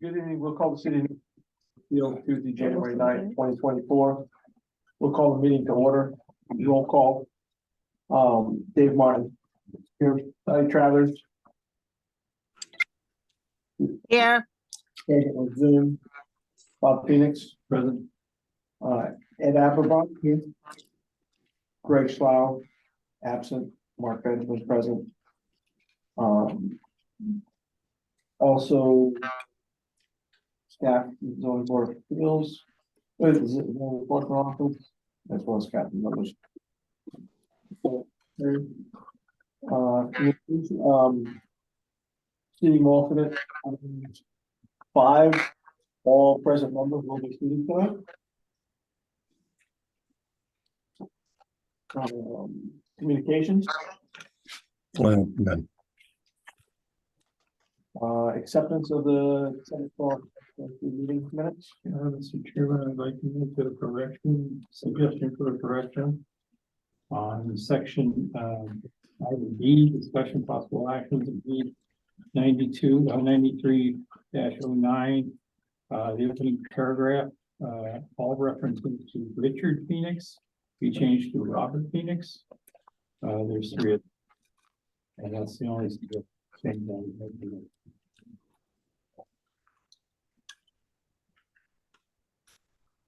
Good evening, we'll call the city field Tuesday, January 9th, 2024. We'll call the meeting to order. Roll call. Dave Martin. Here, Travers. Here. Present on Zoom. Bob Phoenix. Present. Ed Aberbach here. Greg Schlau, absent. Mark Benjamin present. Also, staff zoning board of appeals, enforcement office, as well as captain members. Seating alternate, 5, all present members will be seated tonight. Communications. None. Acceptance of the 7th meeting minutes. Mr. Chairman, I'd like to make a suggestion for a correction. On section item B, discussion possible actions of B 93-09, the opening paragraph, all references to Richard Phoenix be changed to Robert Phoenix. There's 3 of them, and that's the only thing that we have to do.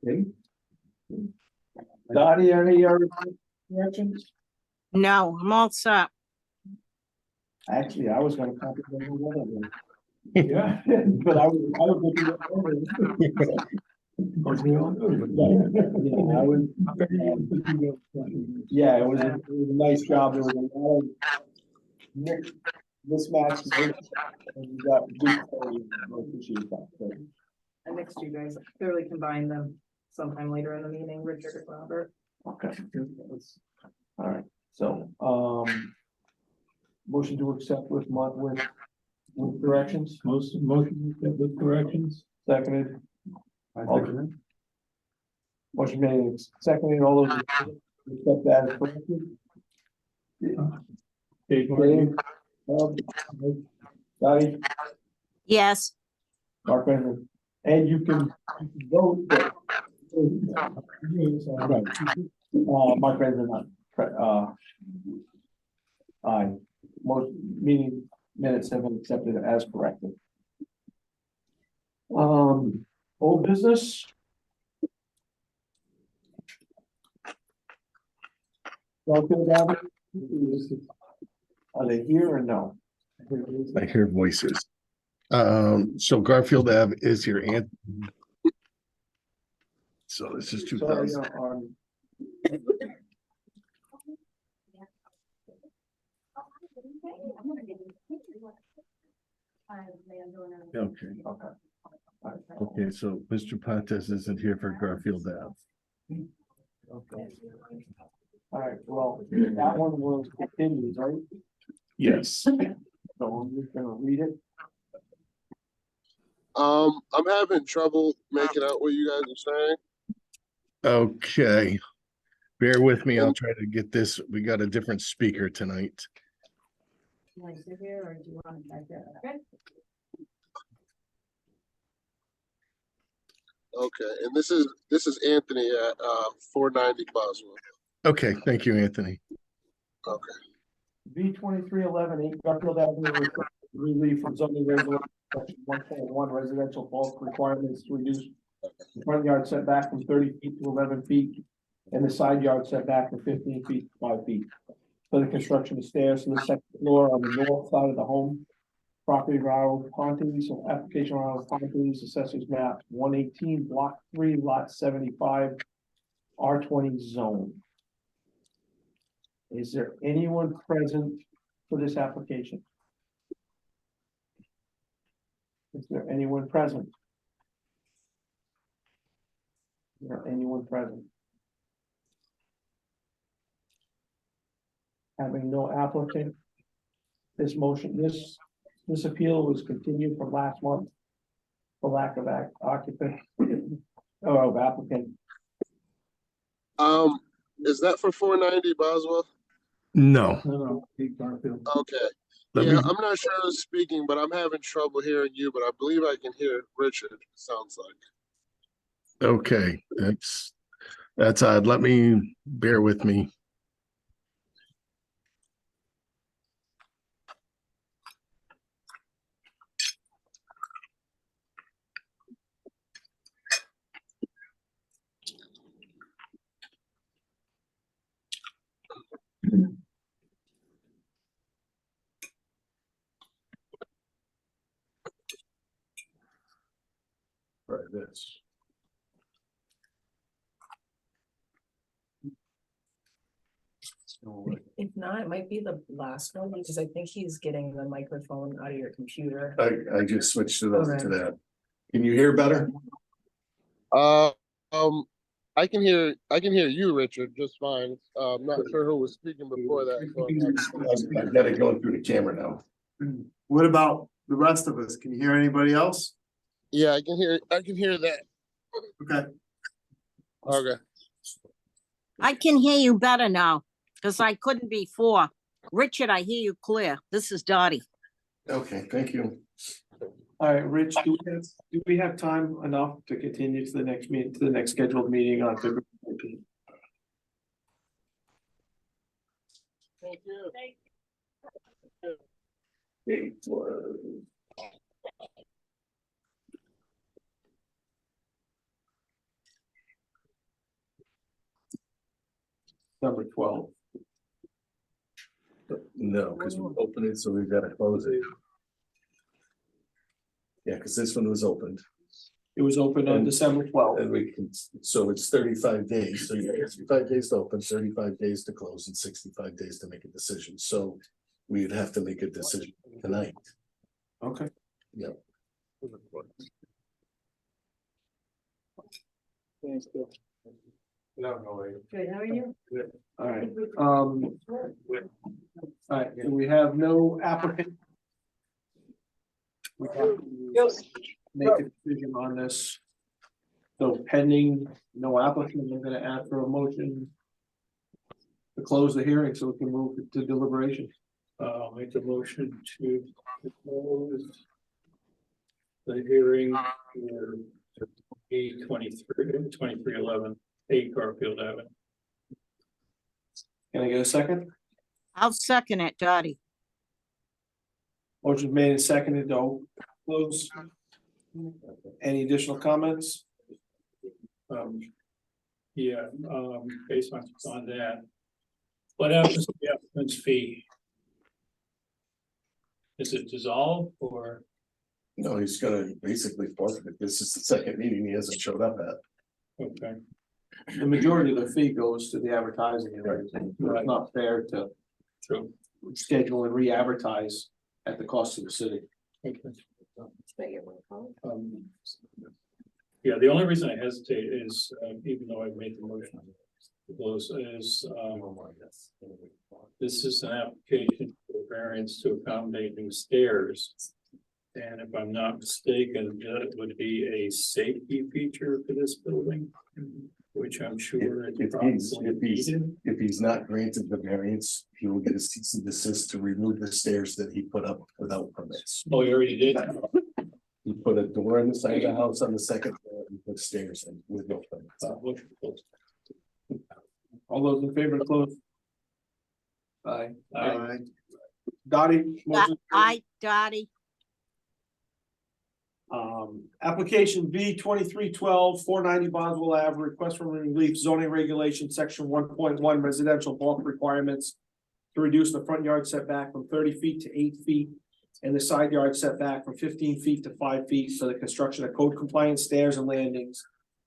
Okay. Dottie, any other corrections? No, I'm all set. Actually, I was gonna copy them one of them. Yeah, but I was looking at Of course, we all do. yeah, it was a nice job. There was a lot of mismatches. And you got good quality. I appreciate that. So, I mixed you guys, clearly combined them sometime later in the meeting, Richard and Robert. okay. All right, so, motion to accept with corrections, Motion with corrections. seconded. Motion made and seconded, all those in favor, accept that as corrected. Dave Dave, Dottie, Yes. Mark Benjamin, and you can vote. Mark Benjamin, aye. Most meeting minutes have been accepted as corrected. Old business. Are they here or no? I hear voices. So Garfield Ave is your aunt. So this is 2000. Okay. Okay, so Mr. Pontes isn't here for Garfield Ave. Okay. All right, well, that one was continued, right? Yes. So I'm just gonna read it. I'm having trouble making out what you guys are saying. Okay. Bear with me. I'll try to get this. We got a different speaker tonight. You want to sit here or do you want to back there? Okay. Okay, and this is Anthony at 490 Boswell. Okay, thank you, Anthony. Okay. B 2311 Garfield Avenue, relief from zoning regulation, section 1.1 residential bulk requirements to reduce the front yard setback from 30 feet to 11 feet, and the side yard setback from 15 feet to 5 feet. For the construction of stairs to the second floor on the north side of the home. Property Raul Pontes, application Raul Pontes, assessors map 118, block 3, lot 75, R20 zone. Is there anyone present for this application? Is there anyone present? Is there anyone present? Having no applicant, this appeal was continued from last month for lack of occupant or of applicant. Is that for 490 Boswell? No. No, Garfield. Okay. Let Yeah, me, I'm not sure who's speaking, but I'm having trouble hearing you, but I believe I can hear Richard, sounds like. okay, that's odd. Let me, bear with me. Right, this. If not, it might be the last one, because I think he's getting the microphone out of your computer. I just switched it over to Okay. that. Can you hear better? Uh, I can hear you, Richard, just fine. I'm not sure who was speaking before that. So I'm having- I've got it going through the camera now. What about the rest of us? Can you hear anybody else? Yeah, I can hear that. Okay. Okay. I can hear you better now, because I couldn't before. Richard, I hear you clear. This is Dottie. Okay, thank you. All right, Rich, do we have time enough to continue to the next meeting, to the next scheduled meeting on February 14th? Thank you. It was number 12. No, because we opened it, so we've got to close it. Yeah, because this one was opened. It was open on And- December 12th. And we can, so it's 35 days, so you have 65 days to open, 35 days to close, and 65 days to make a decision, so. We'd have to make a decision tonight. Okay. Yeah. Thanks, Bill. Good, how are you? All right, all right, and we have no applicant. We have to make a decision on this. So pending, no applicant, I'm gonna ask for a motion to close the hearing so we can move to deliberation. I'll make a motion to close the hearing for 2311 8 Garfield Avenue. Can I get a second? I'll second it, Dottie. Motion made and seconded to close. Any additional comments? Based on that. What happens to the applicant's fee? Is it dissolved or? No, he's gonna basically forfeit it. This is the second meeting he hasn't showed up at. Okay, The majority of the fee goes to the advertising and everything. It's not fair to true. schedule and re-advertise at the cost of the city. Okay. Yeah, the only reason I hesitate is, even though I've made the motion to close, is, this is an application for variance to accommodate new stairs. And if I'm not mistaken, that would be a safety feature for this building, which I'm sure is probably needed. If he's not granted the variance, he will get a cease and desist to remove the stairs that he put up without permits. Oh, you already did? He put a door on the side of the house on the second floor and put stairs in with no permits. Motion closed. All those in favor to close? Aye. Aye. Dottie? motion- Aye, Dottie. Application V 2312 490 Boswell Ave, request for relief zoning regulation, section 1.1 residential bulk requirements. To reduce the front yard setback from 30 feet to 8 feet. And the side yard setback from 15 feet to 5 feet for the construction of code compliant stairs and landings.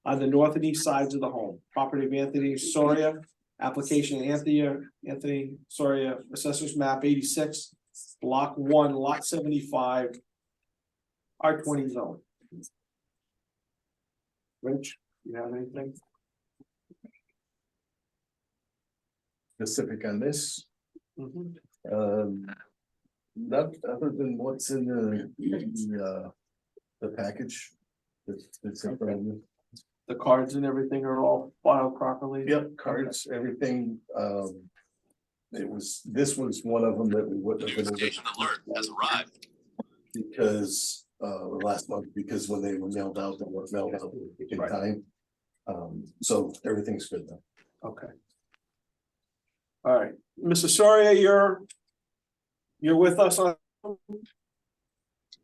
On the north and east sides of the home, property of Anthony Soria, application Anthony Soria, assessors map 86, block 1, lot 75. R20 zone. Rich, you have anything? Specific on this, Mhm. not other than what's in the package. That's in front of you. The cards and everything are all filed properly? Yep, cards, everything, this was one of them that we wouldn't have been able to. Alert has arrived. Because, last month, because when they were mailed out, they weren't mailed out in time. So everything's good now. Okay. All right, Mr. Soria, you're with us on,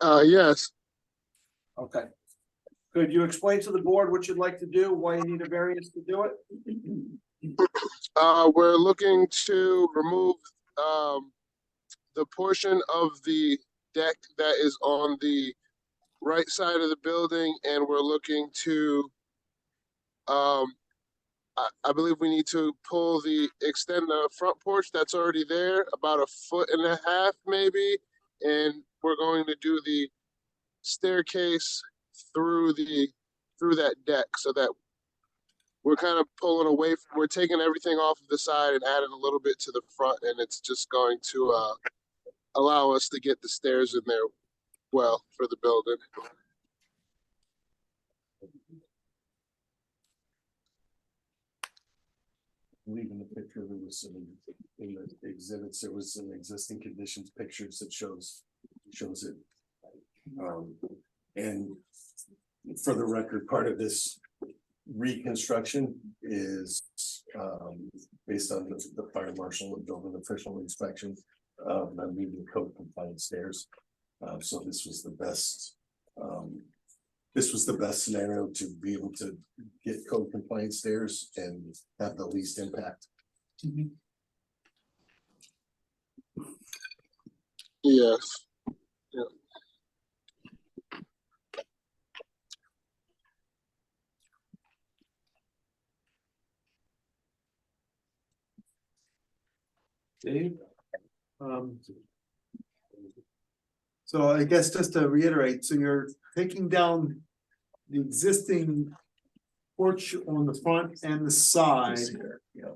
Yes, okay. Could you explain to the board what you'd like to do, why you need a variance to do it? we're looking to remove, the portion of the deck that is on the right side of the building, and we're looking to, I believe we need to extend the front porch that's already there, about 1.5 feet maybe, and we're going to do the staircase through that deck, so that we're kind of pulling away we're taking everything off of the side and adding a little bit to the front, and it's just going to allow us to get the stairs in there well for the building. I believe in the picture, there was some, in the exhibits, there was some existing conditions pictures that shows it. And for the record, part of this reconstruction is based on the fire marshal and building official inspection. I'm meeting code compliant stairs. So this was the best. This was the best scenario to be able to get code compliant stairs and have the least impact. Yes. Yeah. Dave? So I guess just to reiterate, so you're taking down the existing porch on the front and the side, Yeah.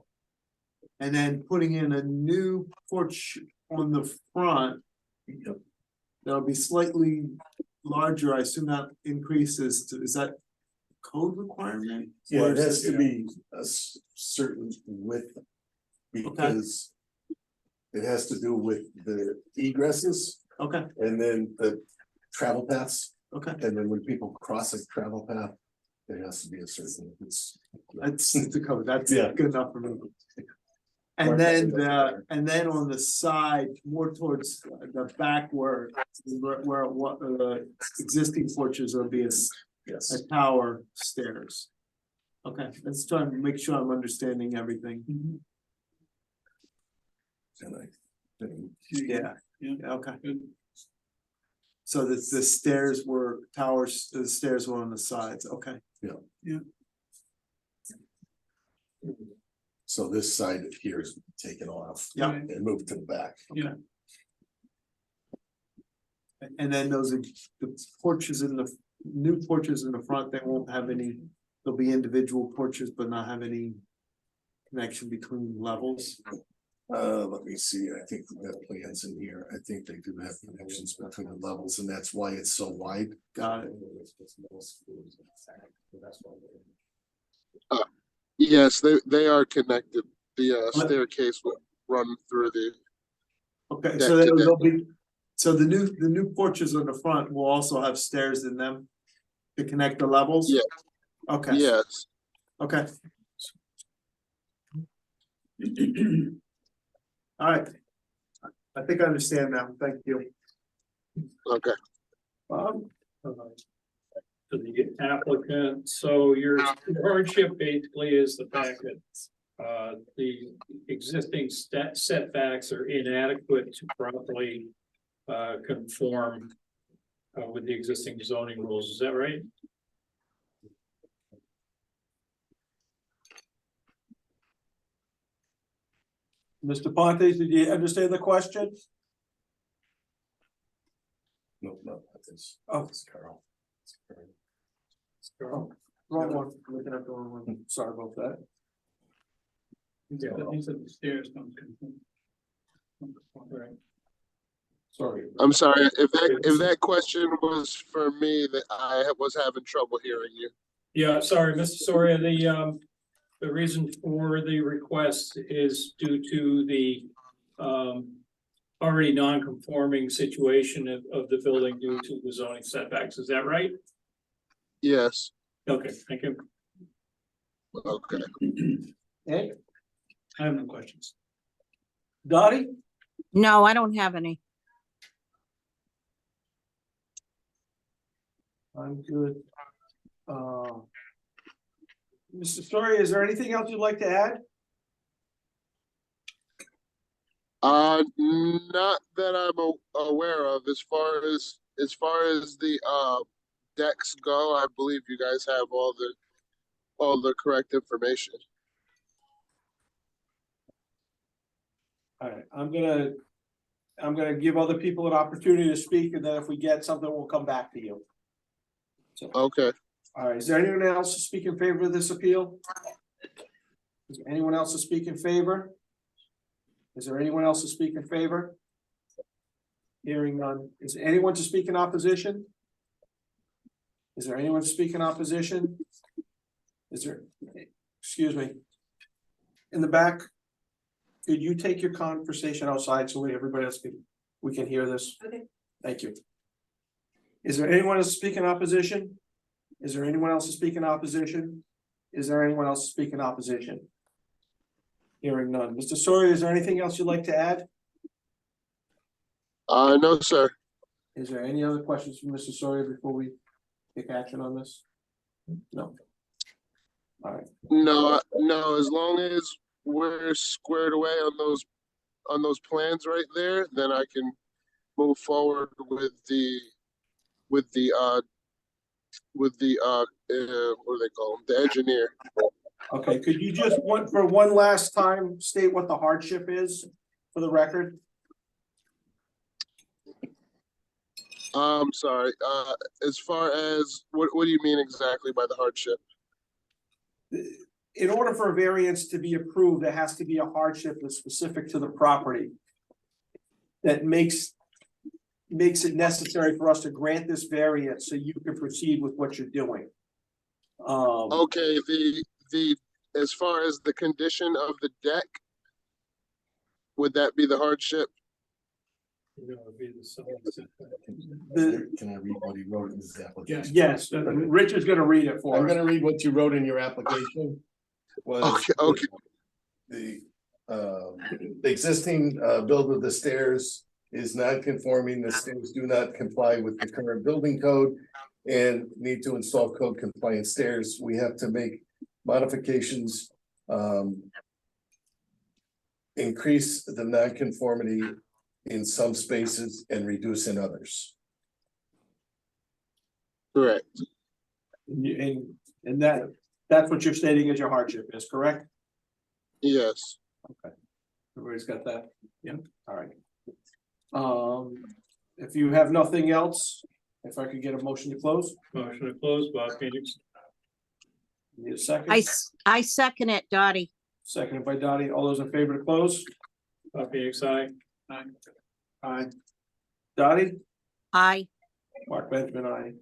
and then putting in a new porch on the front. Yep. That'll be slightly larger. I assume that increases to, is that code requirement? Yeah, Or it is has this- to be a certain width. Because it has to do with the egresses Okay, and then the travel paths. okay, And then when people cross a travel path, there has to be a certain, that's the code, that's Yeah. good enough for me. And then on the side, more towards the back where what existing porches will be yes. a tower stairs. Okay, let's try and make sure I'm understanding everything. And I think Yeah, okay. So the stairs were towers, the stairs were on the sides, okay. so this side here is taken off. Yeah. And moved to the back. Yeah. And then the porches in the, new porches in the front, they won't have any, there'll be individual porches, but not have any connection between levels. Let me see, I think we have plans in here, I think they do have connections between the levels, and that's why it's so wide. Got it. Yes, they are connected. The staircase will run through the. Okay, Deck so to there'll be, so the new porches on the front will also have stairs in them to connect the levels? Yeah. Okay. Yes. Okay. All right. I think I understand now. Thank you. Okay. To the applicant, so your hardship basically is the fact that the existing setbacks are inadequate to properly conform with the existing zoning rules, is that right? Mr. Ponte, did you understand the question? No, that's. Oh. It's Carl. Wrong one, looking at the wrong one, sorry about that. He said the stairs don't conform. Right. Sorry. I'm sorry if that question was for me, that I was having trouble hearing you. Yeah, sorry, Mr. Soria, the reason for the request is due to the already non-conforming situation of the building due to the zoning setbacks. Is that right? Yes, Okay, thank you. okay. Ed, I have no questions. Dottie? No, I don't have any. I'm good. Mr. Story, is there anything else you'd like to add? Not that I'm aware of. As far as the decks go, I believe you guys have all the correct information. All right, I'm gonna give other people an opportunity to speak, and then if we get something, we'll come back to you. So, Okay. all right, is there anyone else to speak in favor of this appeal? Is there anyone else to speak in favor? Is there anyone else to speak in favor? Hearing none. Is there anyone to speak in opposition? Is there anyone to speak in opposition? Is there, excuse me. In the back, could you take your conversation outside so everybody else we can hear this? Okay. Thank you. Is there anyone to speak in opposition? Is there anyone else to speak in opposition? Is there anyone else to speak in opposition? Hearing none. Mr. Sawyer, is there anything else you'd like to add? No, sir. Is there any other questions from Mr. Sawyer before we take action on this? No. All right, No. As long as we're squared away on those plans right there, then I can move forward with the what do they call them? The engineer. okay, could you just for one last time state what the hardship is for the record? Sorry. As far as what do you mean exactly by the hardship? In order for a variance to be approved, there has to be a hardship that's specific to the property. That makes it necessary for us to grant this variance so you can proceed with what you're doing. Okay, the as far as the condition of the deck, would that be the hardship? Can I read what he wrote in his application? Yes, Rich is gonna read it for I'm us. gonna read what you wrote in your application. Was Okay. the existing build of the stairs is non-conforming. The stairs do not comply with the current building code and need to install code compliant stairs. We have to make modifications, increase the non-conformity in some spaces and reduce in others. Correct. And that's what you're stating as your hardship is, correct? Yes. Everybody's got that? Yeah, all right. If you have nothing else, if I could get a motion to close, Motion to close, Bob Phoenix. need a second? I second it, Dottie. Seconded by Dottie. All those in favor to close? Bob Phoenix, aye. Aye. Dottie? Aye. Mark Benjamin, aye.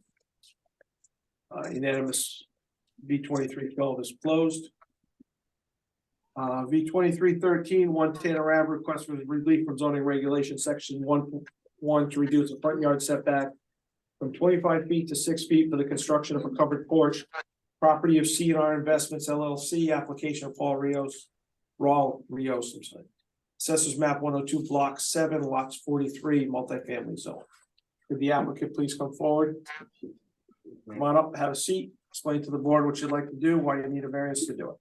Unanimous. V2312 is closed. V2313, 1 Tanner Ave, request for relief from zoning regulation, section 1.1 to reduce the front yard setback from 25 feet to 6 feet for the construction of a covered porch. Property of C&R Investments LLC, application of Paul Rios, I'm sorry. Assessors map 102, block 7, lots 43, multifamily zone. Could the applicant please come forward? Come on up, have a seat, explain to the board what you'd like to do, why you need a variance to do it.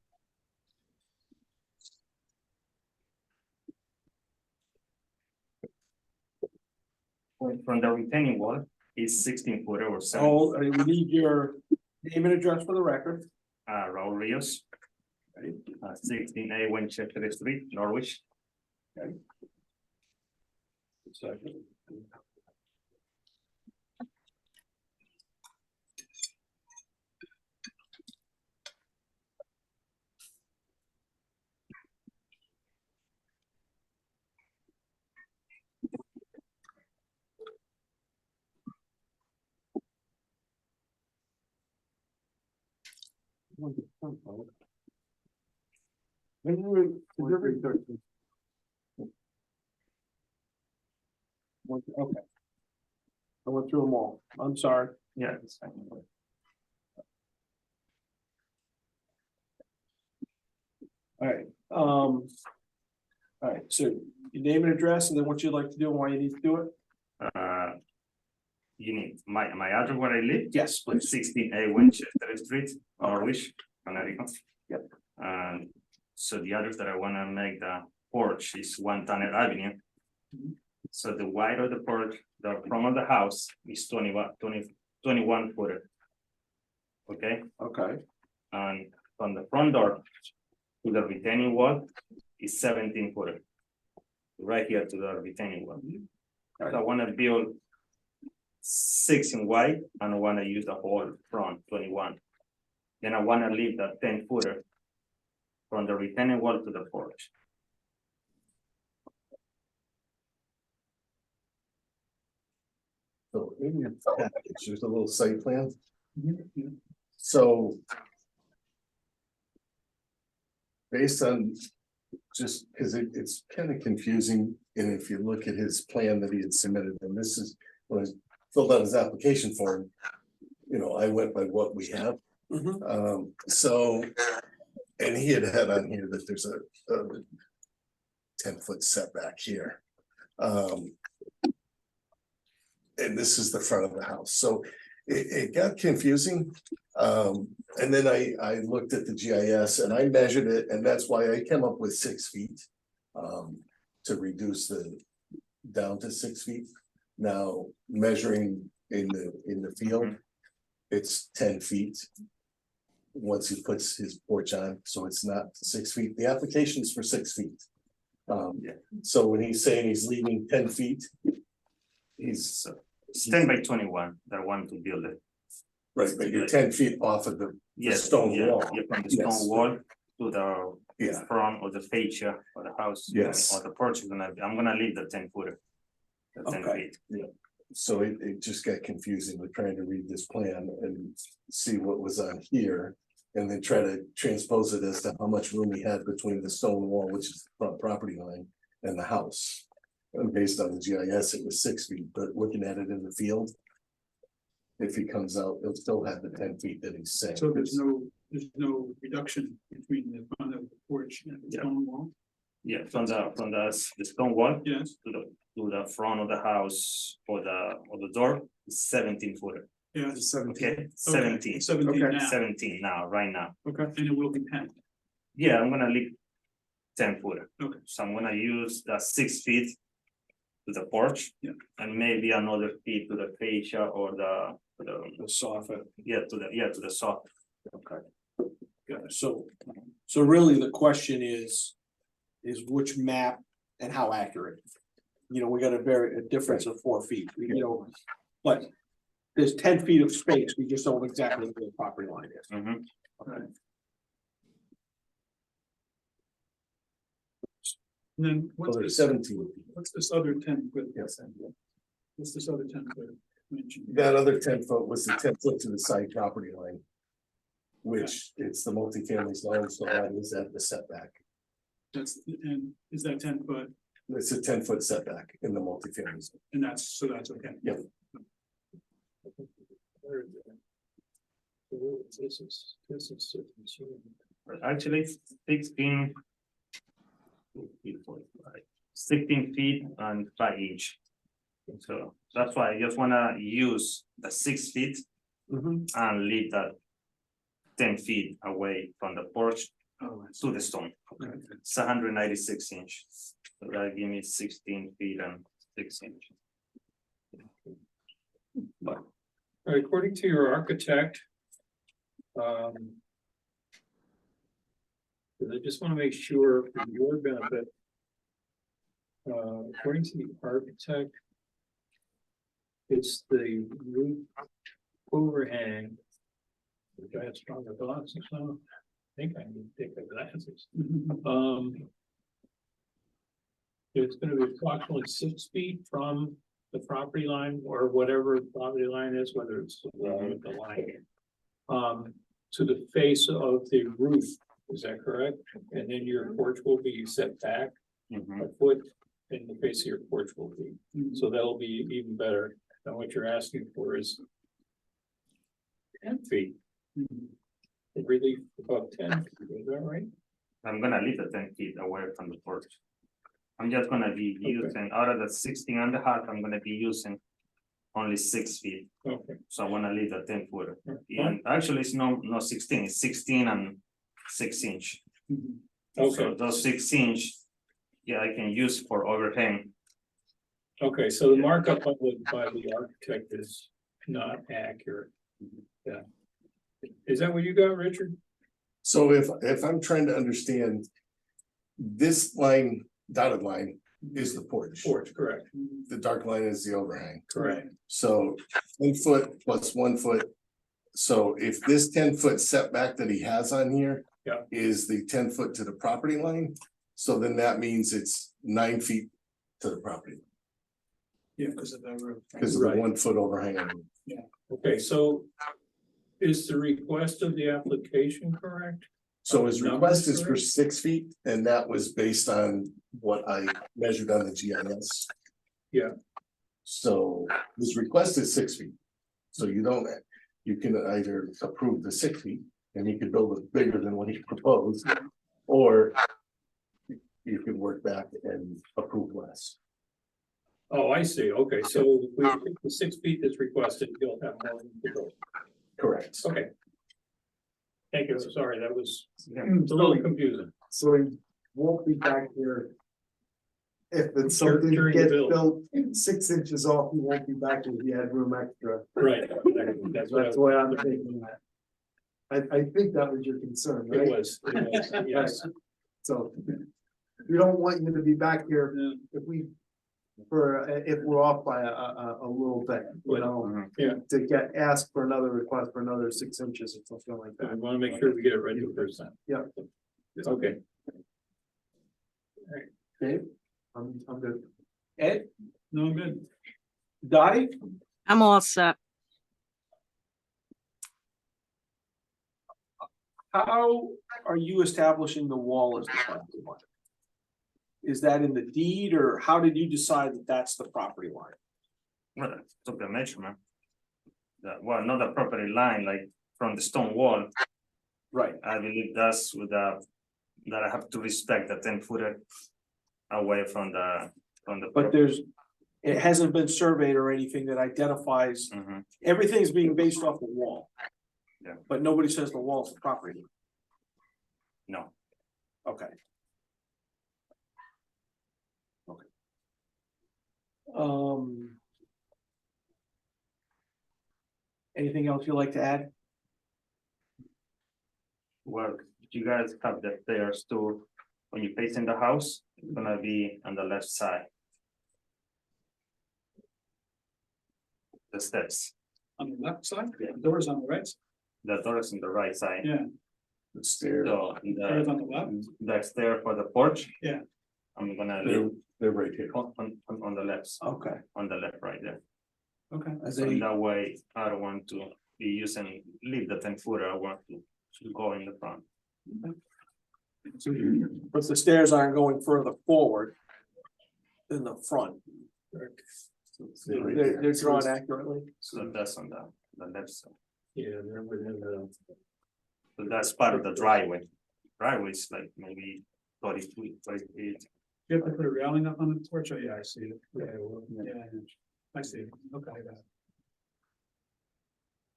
From the retaining wall is 16 footer or 7. Oh, we need your name and address for the record. Raul Rios. 16A Winchester Street, Norwich. Second. Okay. I went through them all. I'm sorry. Yeah, it's fine. All right, so your name and address and then what you'd like to do and why you need to do it? You need my address where I live, Yes, please. 16A Winchester Street, Norwich, Connecticut. Yep. And so the address that I wanna make the porch is 1 Tanner Avenue. So the wide of the porch, the front of the house is 21 footer. Okay, Okay, and from the front door to the retaining wall is 17 footer. Right here to the retaining wall. So I wanna build 6 in wide and I wanna use the whole front 21. Then I wanna leave that 10 footer from the retaining wall to the porch. So maybe it's package, there's a little site plan. So. Based on, just because it's kind of confusing, and if you look at his plan that he had submitted, and this is, when I filled out his application form. You know, I went by what we have, so, and he had on here that there's a 10-foot setback here. And this is the front of the house, so it got confusing. And then I looked at the GIS and I measured it, and that's why I came up with 6 feet. To reduce the, down to 6 feet. Now, measuring in the field, it's 10 feet. Once he puts his porch on, so it's not 6 feet, the application is for 6 feet. So when he's saying he's leaving 10 feet. He's It's 10 by 21 that I want to build it. right, but you're 10 feet off of the Yes, stone yeah, wall. yeah, from the Yes. stone wall to the Yeah. front of the fascia of the house. Yes. Or the porch is I'm gonna leave the 10 footer. The 10 Okay. feet. So it just got confusing with trying to read this plan and see what was on here. And then try to transpose it as to how much room he had between the stone wall, which is the front property line, and the house. And based on the GIS, it was 6 feet, but looking at it in the field. If he comes out, he'll still have the 10 feet that he's saying. So there's no reduction between the front of the porch and the Yeah. stone wall? Yeah, from the stone wall Yes, to the front of the house or the door is 17 footer. yeah. It's 17. Okay, 17. 17 Okay. now, 17 now, right now. okay, and it will be 10. Yeah, I'm gonna leave 10 footer. Okay. So I'm gonna use the 6 feet to the porch. Yeah. And maybe another feet to the fascia or the soffit. to the soft. Okay. Yeah, so really the question is which map and how accurate? You know, we got a difference of 4 feet, you know, but there's 10 feet of space, we just don't exactly know where the property line is. Mhm. Okay. And then Well, there's 17. what's this other 10 foot? Yes. What's this other 10 foot mentioned? That other 10 foot was the 10 foot to the side property line. Which it's the multifamily zone, so that is at the setback. And is that 10 foot, It's a 10-foot setback in the multifamily zone. and that's okay? Yep. Actually, 16. 16 feet and 5 inch. So that's why I just wanna use the 6 feet and leave that 10 feet away from the porch Oh, to the stone. okay. It's 196 inches. So that give me 16 feet and 6 inches. According to your architect. I just want to make sure for your benefit. According to the architect. It's the roof overhang. Which I have stronger glasses on. I think I need to take the glasses. It's gonna be approximately 6 feet from the property line or whatever the property line is, whether it's the line. To the face of the roof, is that correct? And then your porch will be set back Mhm. a foot in the face of your porch will be. So that'll be even better than what you're asking for is 10 feet. The relief above 10 feet, is that right? I'm gonna leave the 10 feet away from the porch. I'm just gonna be using, out of the 16.5, I'm gonna be using only 6 feet. Okay. So I wanna leave the 10 footer. Fine. And actually, it's no 16, it's 16 and 6 inch. So Okay, those 6 inch, yeah, I can use for overhang. okay, so the markup by the architect is not accurate. Yeah. Is that what you got, Richard? So if I'm trying to understand. This line, dotted line is the porch. Porch, correct, The dark line is the overhang. correct. So 10 foot plus 1 foot. So if this 10 foot setback that he has on here. Yeah. Is the 10 foot to the property line, so then that means it's 9 feet to the property. Yeah, because of that roof. Because of the Right. 1 foot overhang. Okay, so is the request of the application correct? So his Numbers, request is for correct? 6 feet, and that was based on what I measured on the GIS. Yeah. So his request is 6 feet. So you can either approve the 6 feet, and you can build it bigger than what he proposed, or you can work back and approve less. Oh, I see, okay, so if we pick the 6 feet that's requested, you'll have more room to go. Correct. Okay. Thank you, sorry, that was Yeah. a little confusing. So he won't be back here. If it's Dur- something during the gets build. built 6 inches off, he won't be back if he had room extra. Right, that's what I That's the way I'm thinking that. I think that was your concern, it right? was, yes. So we don't want you to be back here if we're off by a little bit, you know, Yeah, to get asked for another request for another 6 inches or something like I that. want to make sure we get it ready the first time. Yeah. Okay, Dave, I'm good. Ed, no, I'm good. Dottie, I'm all set. how are you establishing the wall as the property line? Is that in the deed, or how did you decide that that's the property line? Well, I took the measurement. Well, not the property line, like from the stone wall, Right, I believe that's with that I have to respect the 10 footer away from the. but it hasn't been surveyed or anything that identifies, Mhm. everything's being based off the wall. Yeah. But nobody says the wall's the property, No, okay. Okay. Anything else you'd like to add? well, you guys have the stairs too, when you face in the house, it's gonna be on the left side. The steps, On the left side, Yeah. the door's on the right, the door is on the right side. yeah, The stair, So on the left. the stair for the porch. Yeah. I'm gonna they're, leave they're right here. on the left, Okay, on the left right there. okay. As So in a, that way, I don't want to be using, leave the 10 footer, I want to go in the front. but the stairs aren't going further forward than the front. They're right They're, here. they're drawn accurately. So that's on the left side. Yeah, they're within the. So that's part of the driveway. Driveway is like maybe 30 feet, 30 feet. You have to put a railing up on the porch, oh, yeah, I see it. Yeah, I see it, okay.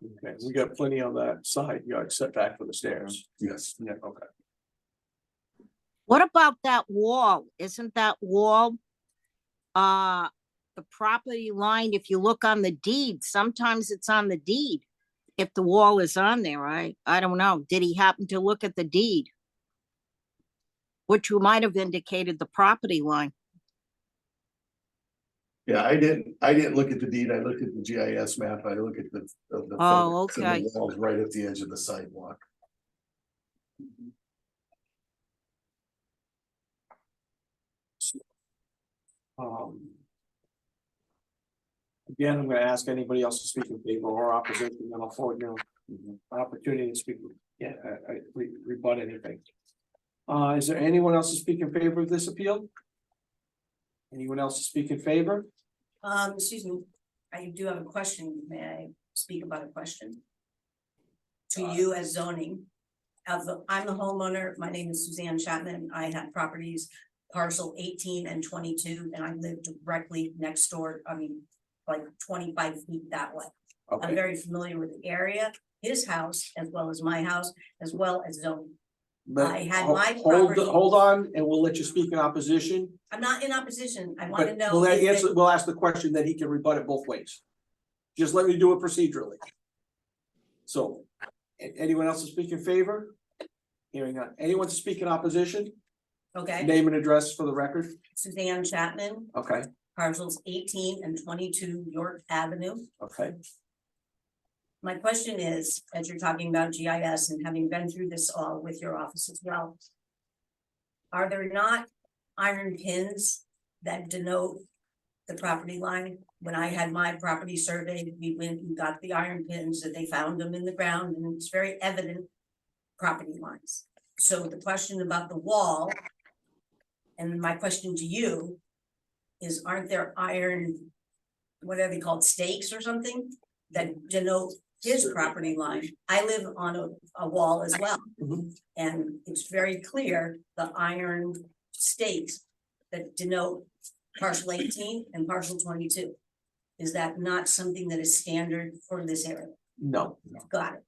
Okay, we got plenty on that side yard setback for the stairs. Yes. Yeah, okay. What about that wall? Isn't that wall the property line? If you look on the deed, sometimes it's on the deed. If the wall is on there, right? I don't know. Did he happen to look at the deed? Which might have indicated the property line. Yeah, I didn't look at the deed, I looked at the GIS map, I look at the. Oh, fence and okay. the walls right at the edge of the sidewalk. Again, I'm gonna ask anybody else to speak in favor or opposition, then I'll forward you an opportunity to speak. Yeah, rebut anything. Is there anyone else to speak in favor of this appeal? Anyone else to speak in favor? Excuse me, I do have a question. May I speak about a question? To you as zoning. I'm the homeowner. My name is Suzanne Chapman. I have properties parcel 18 and 22, and I live directly next door. I mean, like 25 feet that way. I'm Okay, very familiar with the area, his house, as well as my house, as well as zoning. but I had my hold, property- hold on, and we'll let you speak in opposition. I'm not in opposition. I want to But know. we'll if answer, it- we'll ask the question, then he can rebut it both ways. Just let me do it procedurally. So, anyone else to speak in favor? Hearing none. Anyone to speak in opposition? Okay, Name and address for the record. Suzanne Chapman, Okay, parcels 18 and 22 York Avenue. okay. My question is, as you're talking about GIS and having been through this all with your office as well. Are there not iron pins that denote the property line? When I had my property surveyed, we went and got the iron pins that they found them in the ground, and it's very evident property lines. So the question about the wall, and my question to you is, aren't there iron, what are they called, stakes or something that denote his property line? I live on a wall as well. Mhm. And it's very clear, the iron stakes that denote parcel 18 and parcel 22. Is that not something that is standard for this area? No. Got it.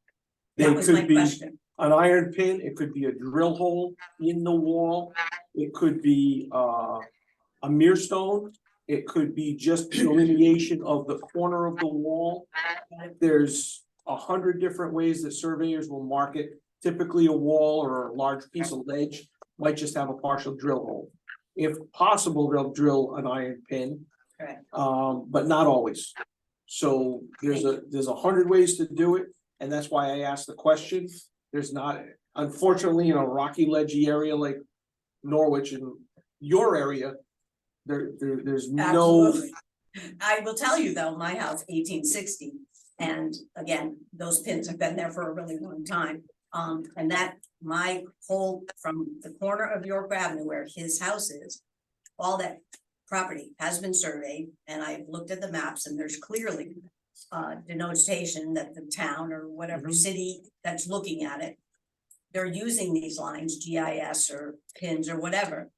They That was my could be question. an iron pin, it could be a drill hole in the wall, it could be a mirror, it could be just delineation of the corner of the wall. There's 100 different ways that surveyors will mark it. Typically, a wall or a large piece of ledge might just have a partial drill hole. If possible, they'll drill an iron pin, Correct. but not always. So there's 100 ways to do it, and that's why I asked the question. There's not, unfortunately, in a rocky ledgy area like Norwich and your area, there's no. Absolutely. I will tell you though, my house 1860, and again, those pins have been there for a really long time. And that my whole, from the corner of York Avenue where his house is, all that property has been surveyed, and I've looked at the maps, and there's clearly denotation that the town or whatever city that's looking at it, they're using these lines, GIS or pins or whatever,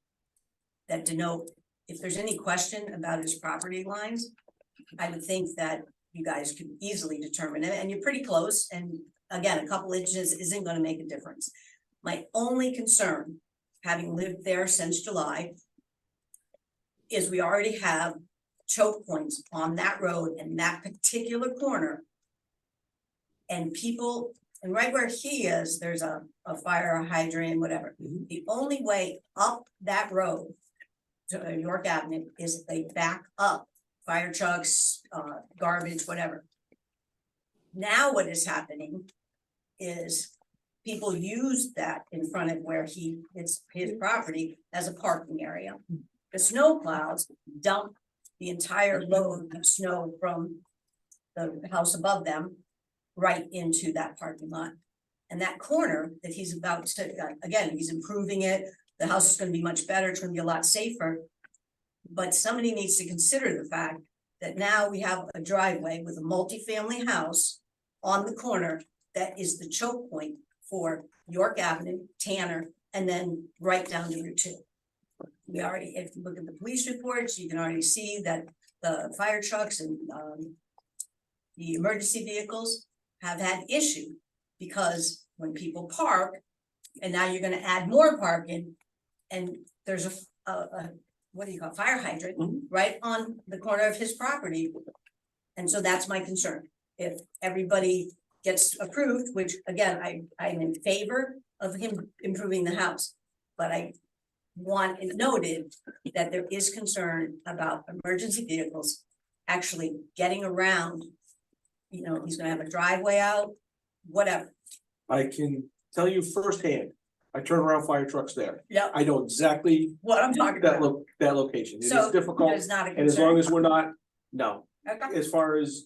that denote. If there's any question about his property lines, I would think that you guys could easily determine it, and you're pretty close, and again, a couple inches isn't gonna make a difference. My only concern, having lived there since July, is we already have choke points on that road and that particular corner. And people, and right where he is, there's a fire hydrant, whatever. The only way up that road to York Avenue is they back up fire trucks, garbage, whatever. Now what is happening is people use that in front of where it's his property as a parking area. The snow plows dump the entire load of snow from the house above them right into that parking lot. And that corner that he's about to, again, he's improving it. The house is gonna be much better. It's gonna be a lot safer. But somebody needs to consider the fact that now we have a driveway with a multifamily house on the corner that is the choke point for York Avenue, Tanner, and then right down to Route 2. We already, if you look at the police reports, you can already see that the fire trucks and the emergency vehicles have had issue, because when people park, and now you're gonna add more parking, and there's a what do you call, fire hydrant right on the corner of his property. And so that's my concern. If everybody gets approved, which again, I'm in favor of him improving the house, but I want it noted that there is concern about emergency vehicles actually getting around. You know, he's gonna have a driveway out, whatever. I can tell you firsthand, I turn around fire trucks there. Yep. I know exactly What I'm talking that about. that location. It is So difficult, there's not a and as long concern. as we're not, no. Okay. As far as,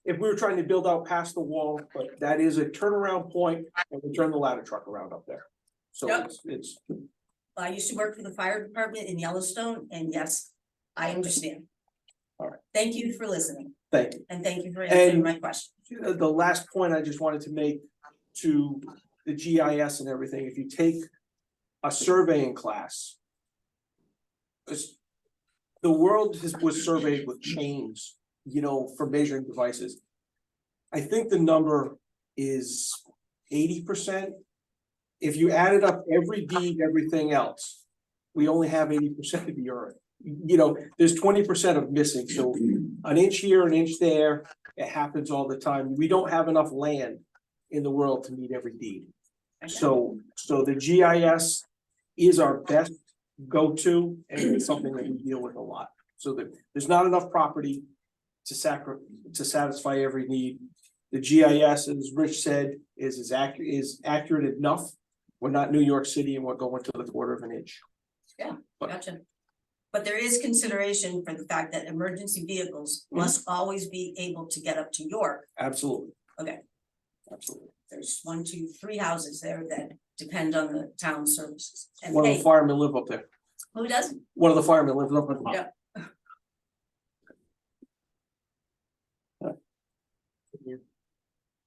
if we were trying to build out past the wall, but that is a turnaround point, and we turn the ladder truck around up there. So Yep. it's, I used to work for the fire department in Yellowstone, and yes, I understand. All right. Thank you for listening, Thank you. and thank you for answering And- my question. The last point I just wanted to make to the GIS and everything, if you take a surveying class. The world was surveyed with chains, for measuring devices. I think the number is 80%. If you added up every deed, everything else, we only have 80% of the earth. There's 20% of missing, so an inch here, an inch there, it happens all the time. We don't have enough land in the world to meet every deed. So the GIS is our best go-to, and it's something that we deal with a lot. So that there's not enough property to satisfy every need. The GIS, as Rich said, is accurate enough. We're not New York City and we're going to the quarter of an inch. Yeah, gotcha. But there is consideration for the fact that emergency vehicles must always be able to get up to York. Absolutely. Okay. Absolutely. There's 1, 2, 3 houses there that depend on the town services. And One of hey, the firemen live up there. who doesn't? One of the firemen lives up in. Yeah.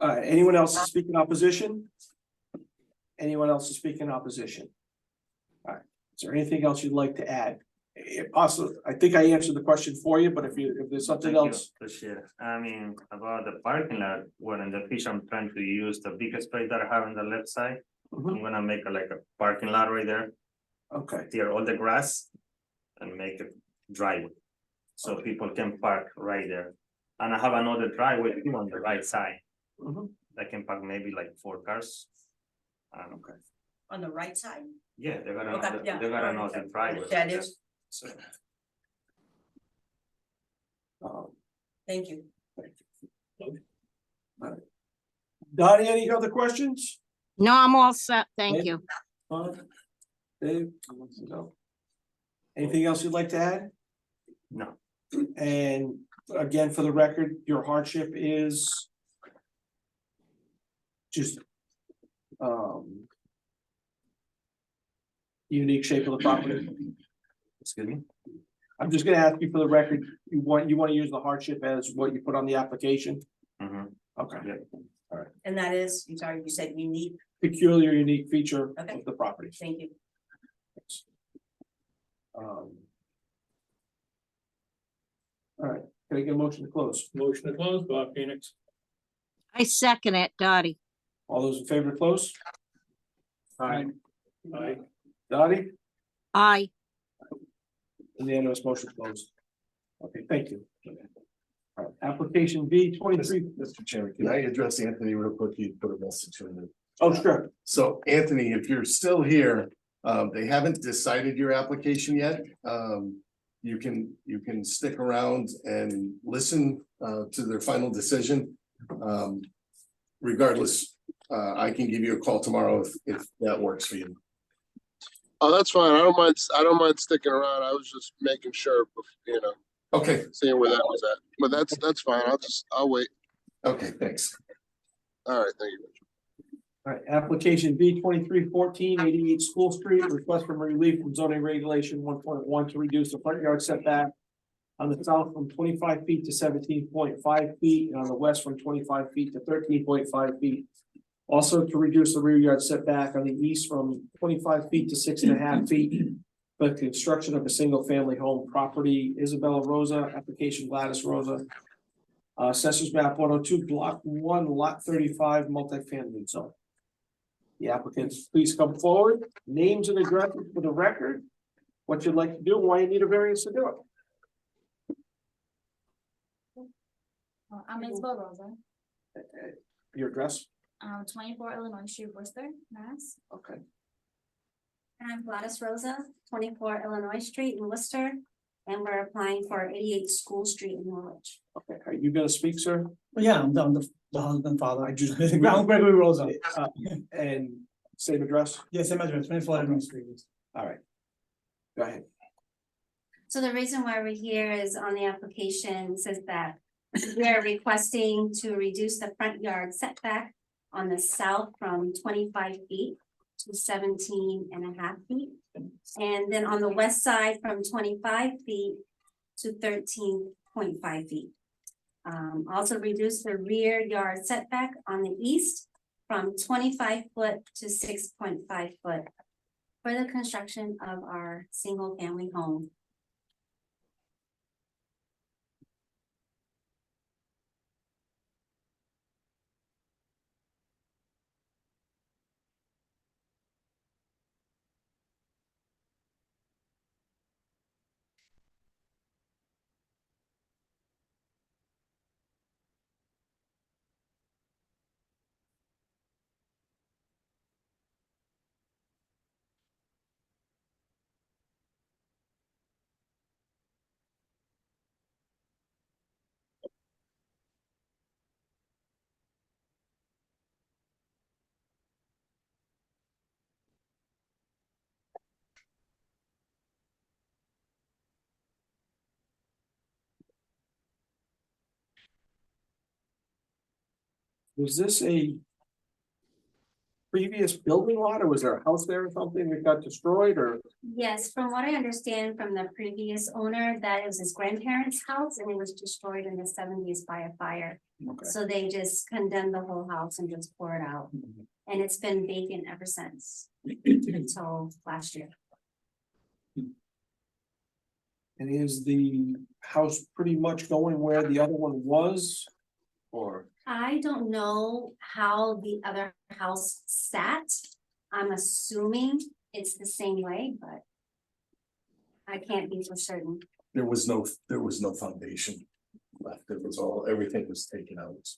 Anyone else to speak in opposition? Anyone else to speak in opposition? All right, is there anything else you'd like to add? Also, I think I answered the question for you, but if there's something Thank you, else. appreciate it. I mean, about the parking lot, when in the fish, I'm trying to use the biggest space that I have on the left side. I'm gonna make like a parking lot right there, Okay, clear all the grass and make it driveway. So people can park right there. And I have another driveway too on the right side. Mhm. I can park maybe like 4 cars. Okay. On the right side? Yeah, they got Okay, another, yeah. they got another driveway. That is, So, thank you. Donnie, any other questions? No, I'm all set, thank you. Dave? No. Anything else you'd like to add? no, And again, for the record, your hardship is just unique shape of the property. excuse me. I'm just gonna ask you for the record, you want to use the hardship as what you put on the application? Mhm. Okay. Yeah. And that is, I'm sorry, you said unique, Peculiar, unique feature Okay. of the property. thank you. All right, can I get a motion to close? Motion to close, Bob Phoenix. I second it, Dottie. All those in favor to close? Aye. Aye. Dottie? Aye. Unanimous motion closed. Okay, thank you. All right, application B 23. Mr. Chairman, can I address Anthony real quick? You put a message in there. Oh, sure. So Anthony, if you're still here, they haven't decided your application yet. You can stick around and listen to their final decision. Regardless, I can give you a call tomorrow if that works for you. Oh, that's fine. I don't mind sticking around. I was just making sure, Okay, seeing where that was at. But that's fine. I'll wait. okay, thanks. All right, thank you. All right, application B 2314 88 School Street, request for relief from zoning regulation 1.1 to reduce the front yard setback on the south from 25 feet to 17.5 feet, and on the west from 25 feet to 13.5 feet. Also to reduce the rear yard setback on the east from 25 feet to 6.5 feet. For the construction of a single family home property, Isabella Rosa, application Gladys Rosa. Assessors map 102, block 1, lot 35, multifamily zone. The applicants, please come forward, names and addresses for the record, what you'd like to do, why you need a variance to do it. I'm Isabel Rosa, Your address, 24 Illinois Street, Worcester, Mass. okay. And I'm Gladys Rosa, 24 Illinois Street in Worcester, and we're applying for 88 School Street in Norwich. Okay, are you gonna speak, sir? Yeah, I'm the husband, father. I just, I'm Gregory Rosa. And same address, Yeah, same address, 24 Illinois Street. all right. Go ahead. So the reason why we're here is on the application says that we're requesting to reduce the front yard setback on the south from 25 feet to 17.5 feet. And then on the west side from 25 feet to 13.5 feet. Also reduce the rear yard setback on the east from 25 foot to 6.5 foot for the construction of our single family home. Was this a previous building lot, or was there a house there or something that got destroyed, or? Yes, from what I understand from the previous owner, that it was his grandparents' house and it was destroyed in the 70s by a fire. Okay. So they just condemned the whole house and just tore it out. And it's been vacant ever since, until last year. And is the house pretty much going where the other one was? Or? I don't know how the other house sat. I'm assuming it's the same way, but I can't be for certain. There was no foundation left. It was all, everything was taken out.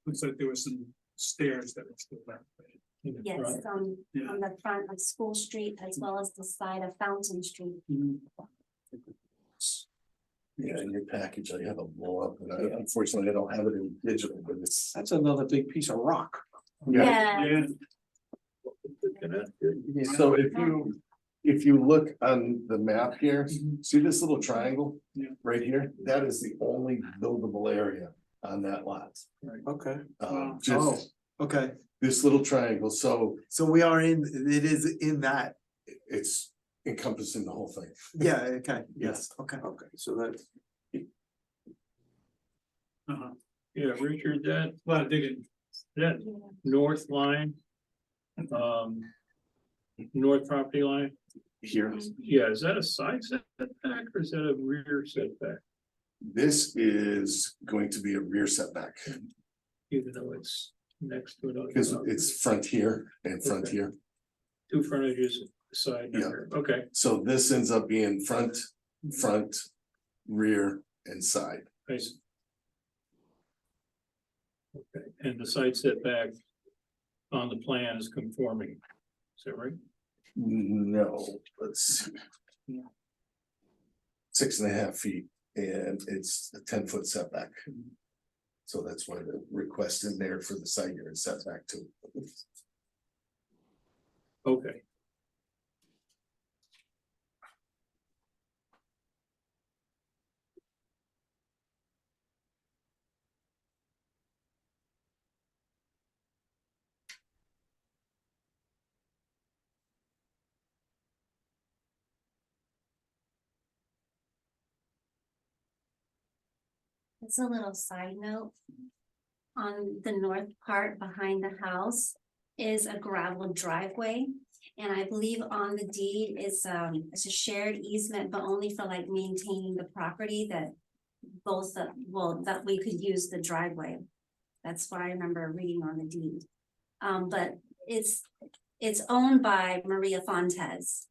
Looks like there was some stairs that were still left. in the Yes, front. Yeah. on the front of School Street as well as the side of Fountain Street. Yeah, in your package, I have a blow up, and unfortunately, I don't have it in digital, but it's. That's another big piece of rock. Yeah. So if you look on the map here, see this little triangle? Yeah. Right here, that is the only buildable area on that lot. Okay, Wow. Just okay, this little triangle, so so we are in, it is in that, it's encompassing the whole thing. yeah, okay, Yes. okay. Okay, so that's. Uh-huh. Yeah, Richard, that, well, digging, that north line. North property line, Here, yeah, is that a side setback or is that a rear setback? this is going to be a rear setback, Even though it's next to another. because property. it's front here and front Okay. here. Two frontages, side Yeah. number, okay, So this ends up being front, rear, and side. I see. Okay, and the side setback on the plan is conforming, is that right? No, let's see. Yeah. 6.5 feet, and it's a 10-foot setback. So that's why the request in there for the side yard setback too. Okay. It's a little side note. On the north part behind the house is a gravel driveway. And I believe on the deed it's a shared easement, but only for like maintaining the property that both, that we could use the driveway. That's what I remember reading on the deed. But it's owned by Maria Fontes.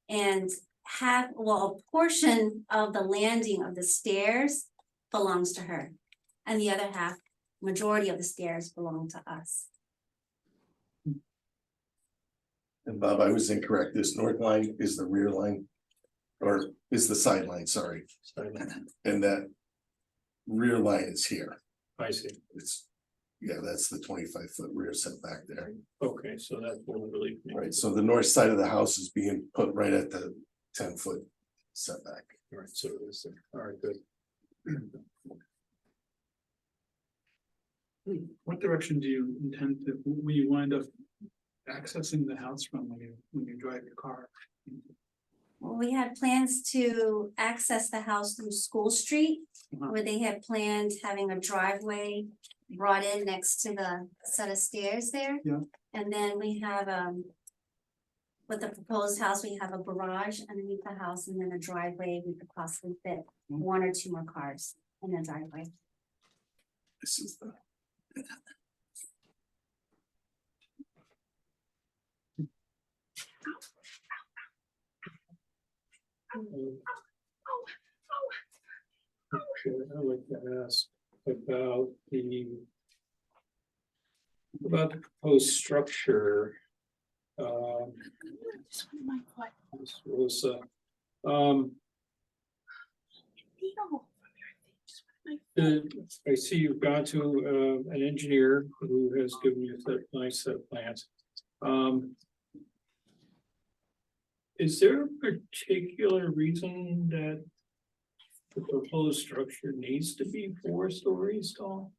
And a portion of the landing of the stairs belongs to her. And the other half, majority of the stairs belong to us. And Bob, I was incorrect. This north line is the rear line. Or is the sideline, sorry. And that rear line is here. I see, It's, yeah, that's the 25-foot rear setback there. okay, so that's what we relief. Right, so the north side of the house is being put right at the 10-foot setback. All right, so it's, all right, good. What direction do you intend to, will you wind up accessing the house from when you drive your car? We had plans to access the house through School Street, where they had planned having a driveway brought in next to the set of stairs there. Yeah. And then we have, with the proposed house, we have a garage underneath the house and then a driveway. We could possibly fit one or two more cars in the driveway. This is the. Okay, I'd like to ask about the proposed structure. This was, I see you've gone to an engineer who has given you that nice set of plans. Is there a particular reason that the proposed structure needs to be 4 stories tall?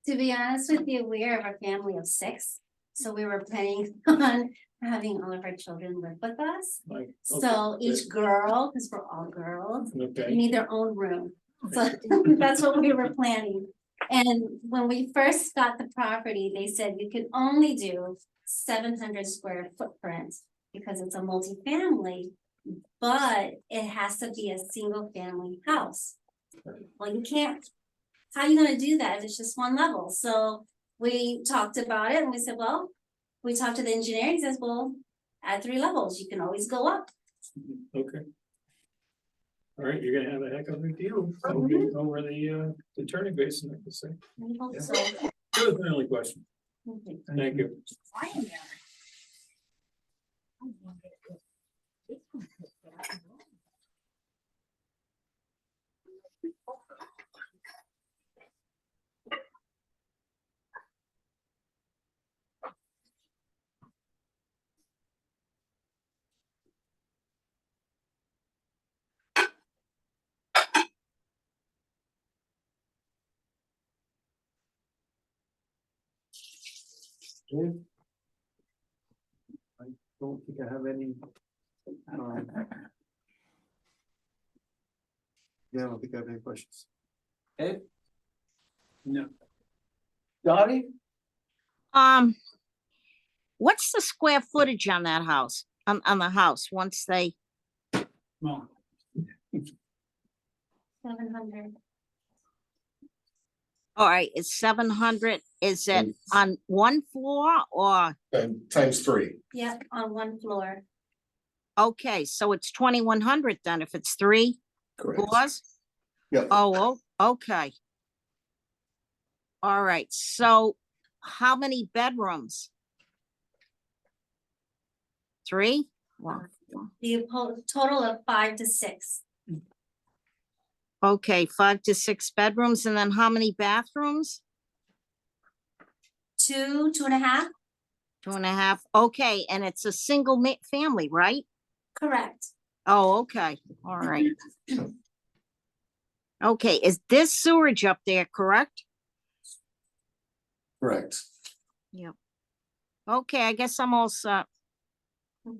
To be honest with you, we are a family of 6, so we were planning on having all of our children live with us. Like, So okay, each girl, because we're all girls, okay, need their own room. So that's what we were planning. And when we first got the property, they said you could only do 700 square footprint because it's a multifamily, but it has to be a single family house. Well, you can't, how are you gonna do that if it's just one level? So we talked about it and we said, well, we talked to the engineer, he says, well, at 3 levels, you can always go up. okay. All right, you're gonna have a heck of a deal over the turning basin, I could say. I hope Yeah. so. That was my only question. Okay. Thank you. I don't think I have any. Yeah, I don't think I have any questions. Ed? No. Dottie? What's the square footage on that house, on the house, once they, Well, 700. all right, it's 700, is it on 1 floor or, And times 3. Yep, on 1 floor. okay, so it's 2,100 then, if it's 3 Correct. floors? Yep. Oh, okay. All right, so how many bedrooms? 3? Wow. The total of 5 to 6. Okay, 5 to 6 bedrooms, and then how many bathrooms? 2, 2.5. 2.5, okay, and it's a single family, right? Correct. Oh, okay, all right. Okay, is this sewerage up there, correct? Correct. Yep. Okay, I guess I'm all set. Do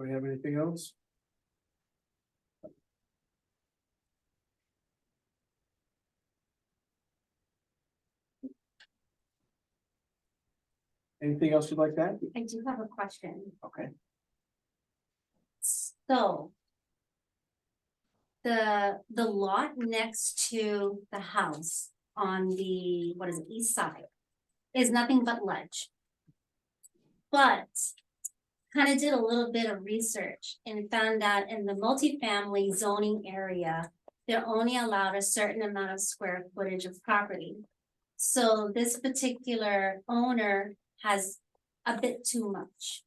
we have anything else? Anything else you'd like to add? I do have a question. Okay. So the lot next to the house on the, what is it, east side is nothing but ledge. But kind of did a little bit of research and found out in the multifamily zoning area, they're only allowed a certain amount of square footage of property. So this particular owner has a bit too much.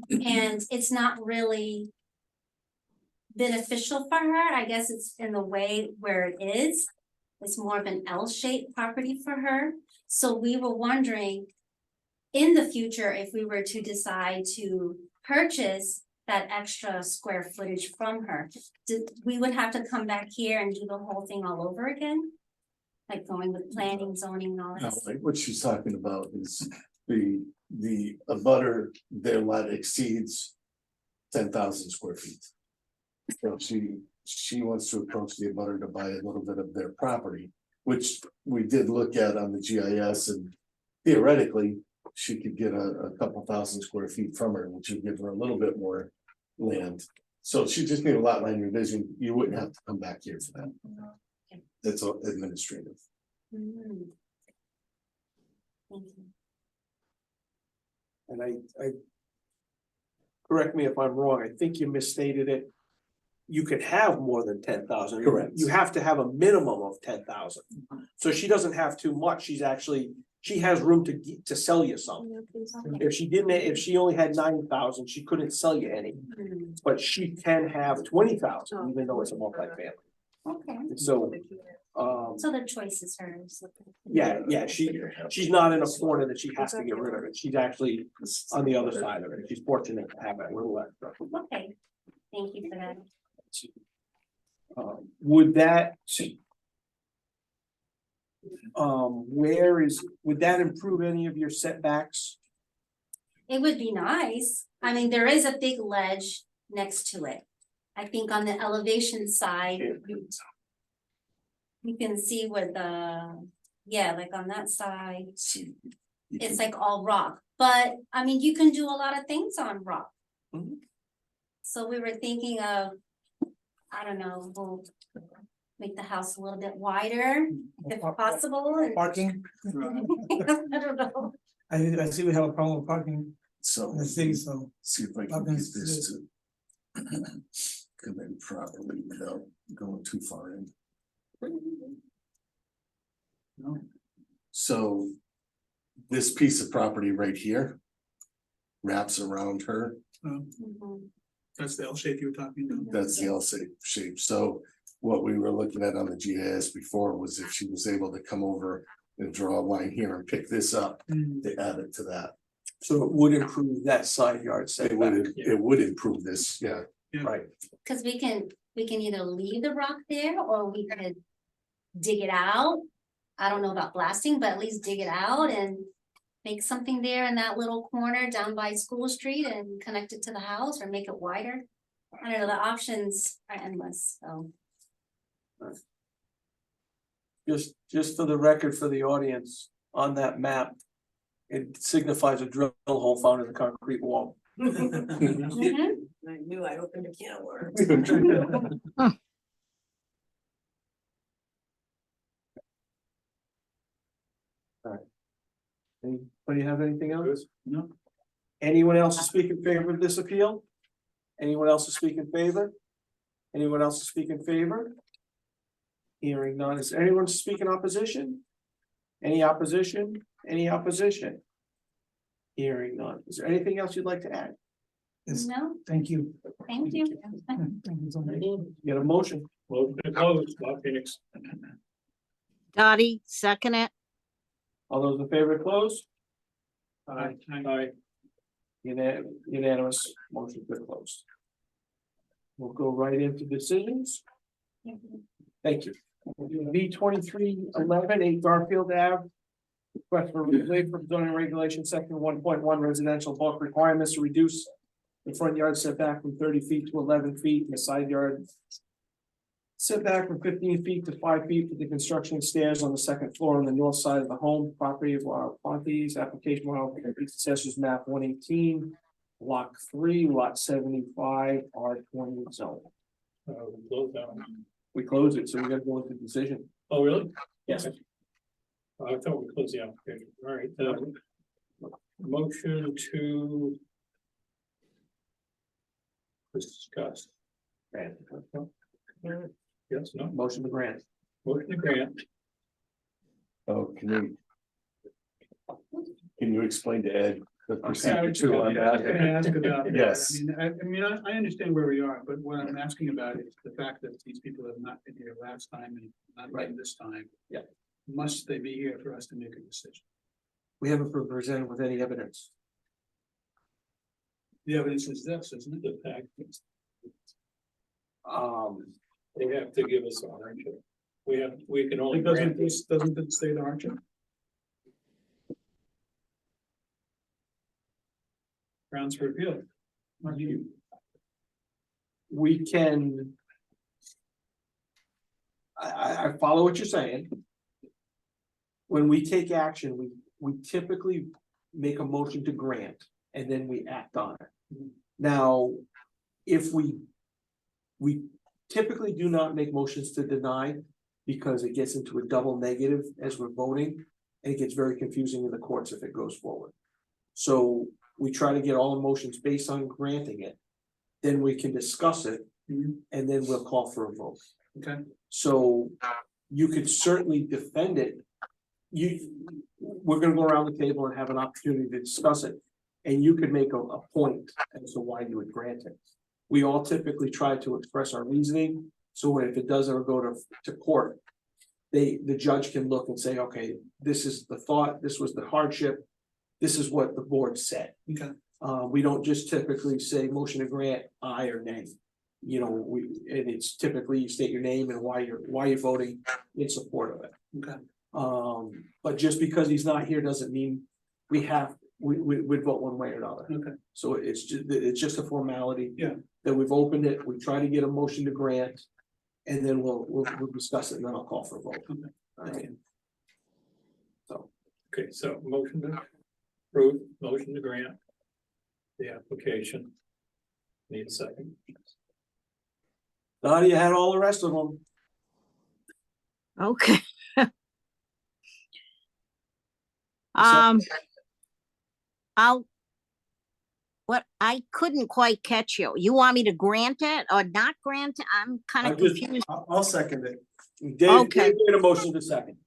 And it's not really beneficial for her. I guess it's in the way where it is. It's more of an L-shaped property for her. So we were wondering in the future, if we were to decide to purchase that extra square footage from her, we would have to come back here and do the whole thing all over again? Like going with planning, zoning and all No, this. like what she's talking about is the abutter, their lot exceeds 10,000 square feet. So she wants to approach the abutter to buy a little bit of their property, which we did look at on the GIS, and theoretically, she could get a couple thousand square feet from her, which would give her a little bit more land. So she just need a lot line revision. You wouldn't have to come back here for that. That's all administrative. Mm. Thank you. And I. Correct me if I'm wrong, I think you misstated it. You could have more than 10,000. Correct. You have to have a minimum of 10,000. So she doesn't have too much, she has room to sell you some. If she only had 9,000, she couldn't sell you any, Mm. but she can have 20,000, even though it's a multi-family. Okay, So, so the choice is hers. yeah, she's not in a corner that she has to get rid of it. She's actually on the other side of it. She's fortunate to have it a little extra. Okay, thank you for that. Would that? Would that improve any of your setbacks? It would be nice. I mean, there is a big ledge next to it. I think on the elevation side. You can see where like on that side, it's like all rock, but I mean, you can do a lot of things on rock. Mhm. So we were thinking of, I don't know, we'll make the house a little bit wider if possible. and- Parking, I don't know. I see we have a problem with parking So. in the city, so. See if I can get this to. Come in properly without going too far in. So. This piece of property right here. Wraps around her, Mhm. That's the L shape you were talking about. that's the L shape, so. What we were looking at on the GIS before was if she was able to come over and draw a line here and pick this up, to add it to that. So it would improve that side yard setback. It would improve this, yeah. Right. Cause we can either leave the rock there or we could dig it out. I don't know about blasting, but at least dig it out and make something there in that little corner down by School Street and connect it to the house or make it wider. I don't know, the options are endless, so. Just for the record, for the audience, on that map. It signifies a drill hole found in the concrete wall. Mhm. I knew I opened a can of worms. Anybody have anything else? No. Anyone else to speak in favor of this appeal? Anyone else to speak in favor? Anyone else to speak in favor? Hearing none, is there anyone to speak in opposition? Any opposition? Any opposition? Hearing none, is there anything else you'd like to add? Yes, No, thank you. thank you. Thank you so much. Get a motion? Motion to close, Bob Phoenix. Dottie, second it. All those in favor, close? Aye. Aye. Unanimous, motion to close. We'll go right into decisions. Thank you. B 2311, 8 Garfield Ave. Request for relief from zoning regulation, section 1.1 residential bulk requirements to reduce the front yard setback from 30 feet to 11 feet and the side yard setback from 15 feet to 5 feet for the construction of stairs on the second floor on the north side of the home property of our Pontes, application assessors map 118, block 3, lot 75, R20 zone. We close that one. We close it, so we gotta go into decision. Oh, really? Yes. I thought we closed the application. All right, motion to discuss. Yes, no, Motion to grant. motion to grant. Oh, can you explain to Ed the Yeah, I procedure was too on gonna that? ask about that. Yes. I mean, I understand where we are, but what I'm asking about is the fact that these people have not been here last time and not been this time. Yeah. Must they be here for us to make a decision? We haven't been presented with any evidence. The evidence is this, isn't it? The fact Um, they have to give us a hardship. we can only It grant. doesn't it state hardship? Grounds for appeal. We can. I follow what you're saying. When we take action, we typically make a motion to grant and then we act on it. Now, if we typically do not make motions to deny because it gets into a double negative as we're voting. And it gets very confusing in the courts if it goes forward. So we try to get all the motions based on granting it. Then we can discuss it and then we'll call for a vote. Okay. So you could certainly defend it. We're gonna go around the table and have an opportunity to discuss it. And you could make a point as to why you would grant it. We all typically try to express our reasoning, so if it does ever go to court. The judge can look and say, okay, this is the thought, this was the hardship. This is what the board said. Okay. We don't just typically say motion to grant aye or nay. You know, and it's typically you state your name and why you're voting in support of it. Okay. But just because he's not here doesn't mean we'd vote one way or another. Okay. So it's just a formality. Yeah. That we've opened it, we try to get a motion to grant. And then we'll discuss it and then I'll call for a vote. Okay. Alright. So, Okay, so motion to approve, motion to grant the application. Need a second. Dottie, you had all the rest of them. Okay. I couldn't quite catch you. You want me to grant it or not grant it? I'm kind of confused. I'll second it. Dave Okay. made a motion to second.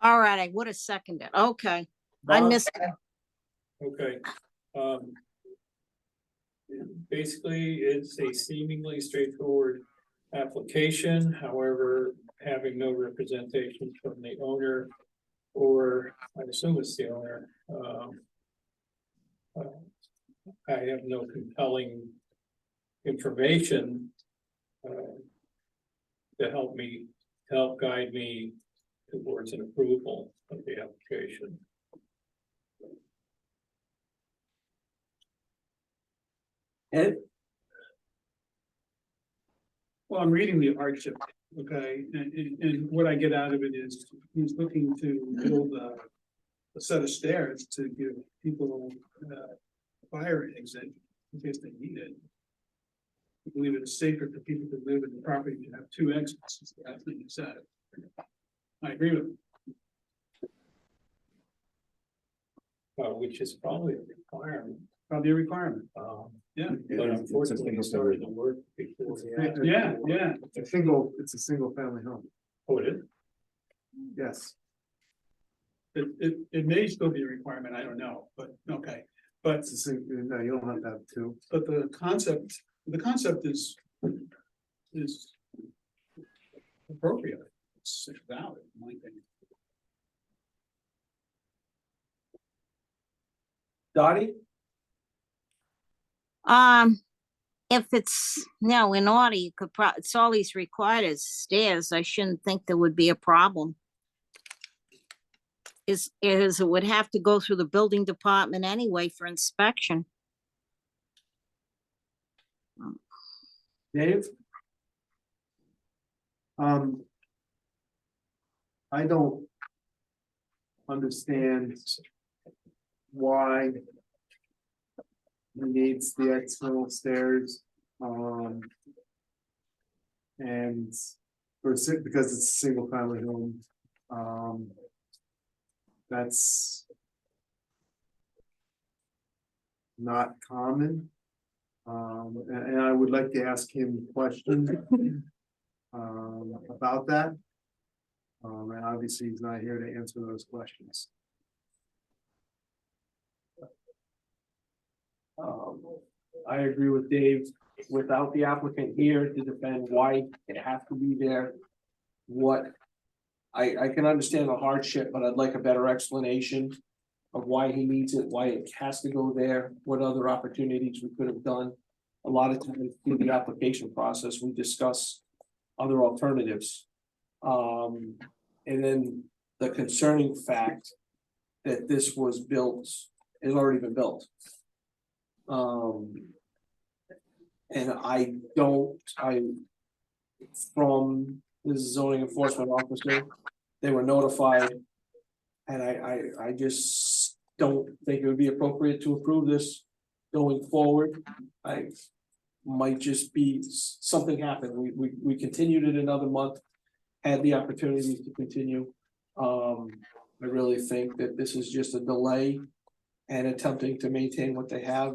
All right, I would have seconded. Okay, I Don? missed it. Okay. Basically, it's a seemingly straightforward application, however, having no representation from the owner, or I assume it's the owner. I have no compelling information to help guide me towards an approval of the application. Ed? Well, I'm reading the hardship, okay, and what I get out of it is he's looking to build a set of stairs to give people fire exit in case they need it. I believe it is safer for people to live in the property to have two exits, that's what you said. I agree with him. Which is probably a requirement. Probably a requirement. Yeah. But unfortunately, it started to work before. Yeah, yeah. It's a single family home. Oh, it is? Yes. It may still be a requirement, I don't know, but, okay, but, No, you don't have to have two. but the concept is appropriate, it's valid, in my opinion. Dottie? If it's, no, in order, you could it's all he's required is stairs. I shouldn't think there would be a problem. Is it would have to go through the building department anyway for inspection. Dave? I don't understand why he needs the external stairs, and because it's a single family home, that's not common. And I would like to ask him questions about that. And obviously he's not here to answer those questions. I agree with Dave, without the applicant here to defend why it has to be there. I can understand the hardship, but I'd like a better explanation of why he needs it, why it has to go there, what other opportunities we could have done. A lot of times through the application process, we discuss other alternatives. And then the concerning fact that this was built, has already been built. And from the zoning enforcement officer, they were notified. And I just don't think it would be appropriate to approve this going forward. I might just be, something happened, we continued it another month, had the opportunity to continue. I really think that this is just a delay and attempting to maintain what they have,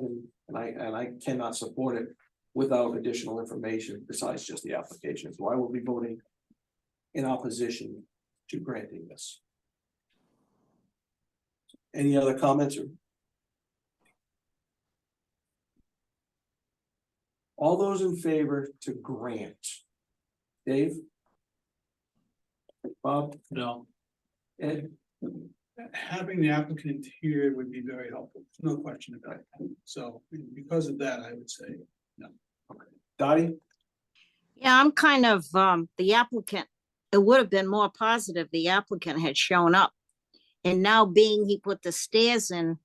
and I cannot support it without additional information besides just the application, so I will be voting in opposition to granting this. Any other comments or? All those in favor to grant? Dave? Bob? No. Ed? Having the applicant here would be very helpful, no question about it. So because of that, I would say no. Dottie? Yeah, I'm kind of, the applicant, it would have been more positive the applicant had shown up. And now being he put the stairs in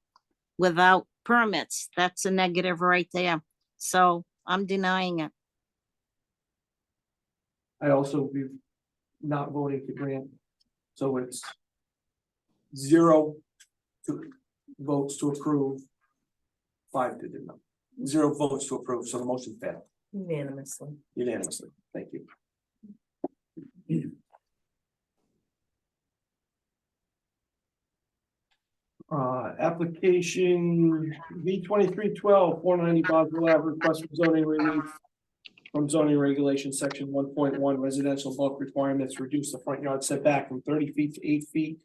without permits, that's a negative right there. So I'm denying it. I also be not voting to grant, so it's 0 votes to approve, 5 to deny, 0 votes to approve, so the motion failed Unanimously. unanimously. Thank you. Application V2312 490 Boswell Ave, request for zoning relief from zoning regulation section 1.1 residential bulk requirements, reduce the front yard setback from 30 feet to 8 feet.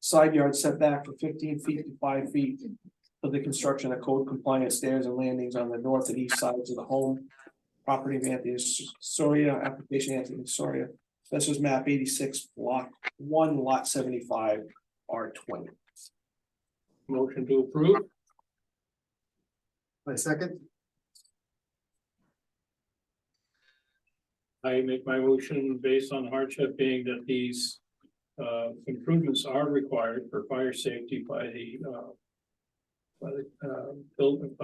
Side yard setback from 15 feet to 5 feet for the construction of code compliant stairs and landings on the north and east sides of the home. Property of Anthony Soria, application Anthony Soria. This is map 86, block 1, lot 75, R20. Motion to approve? My second, I make my motion based on hardship being that these improvements are required for fire safety by the building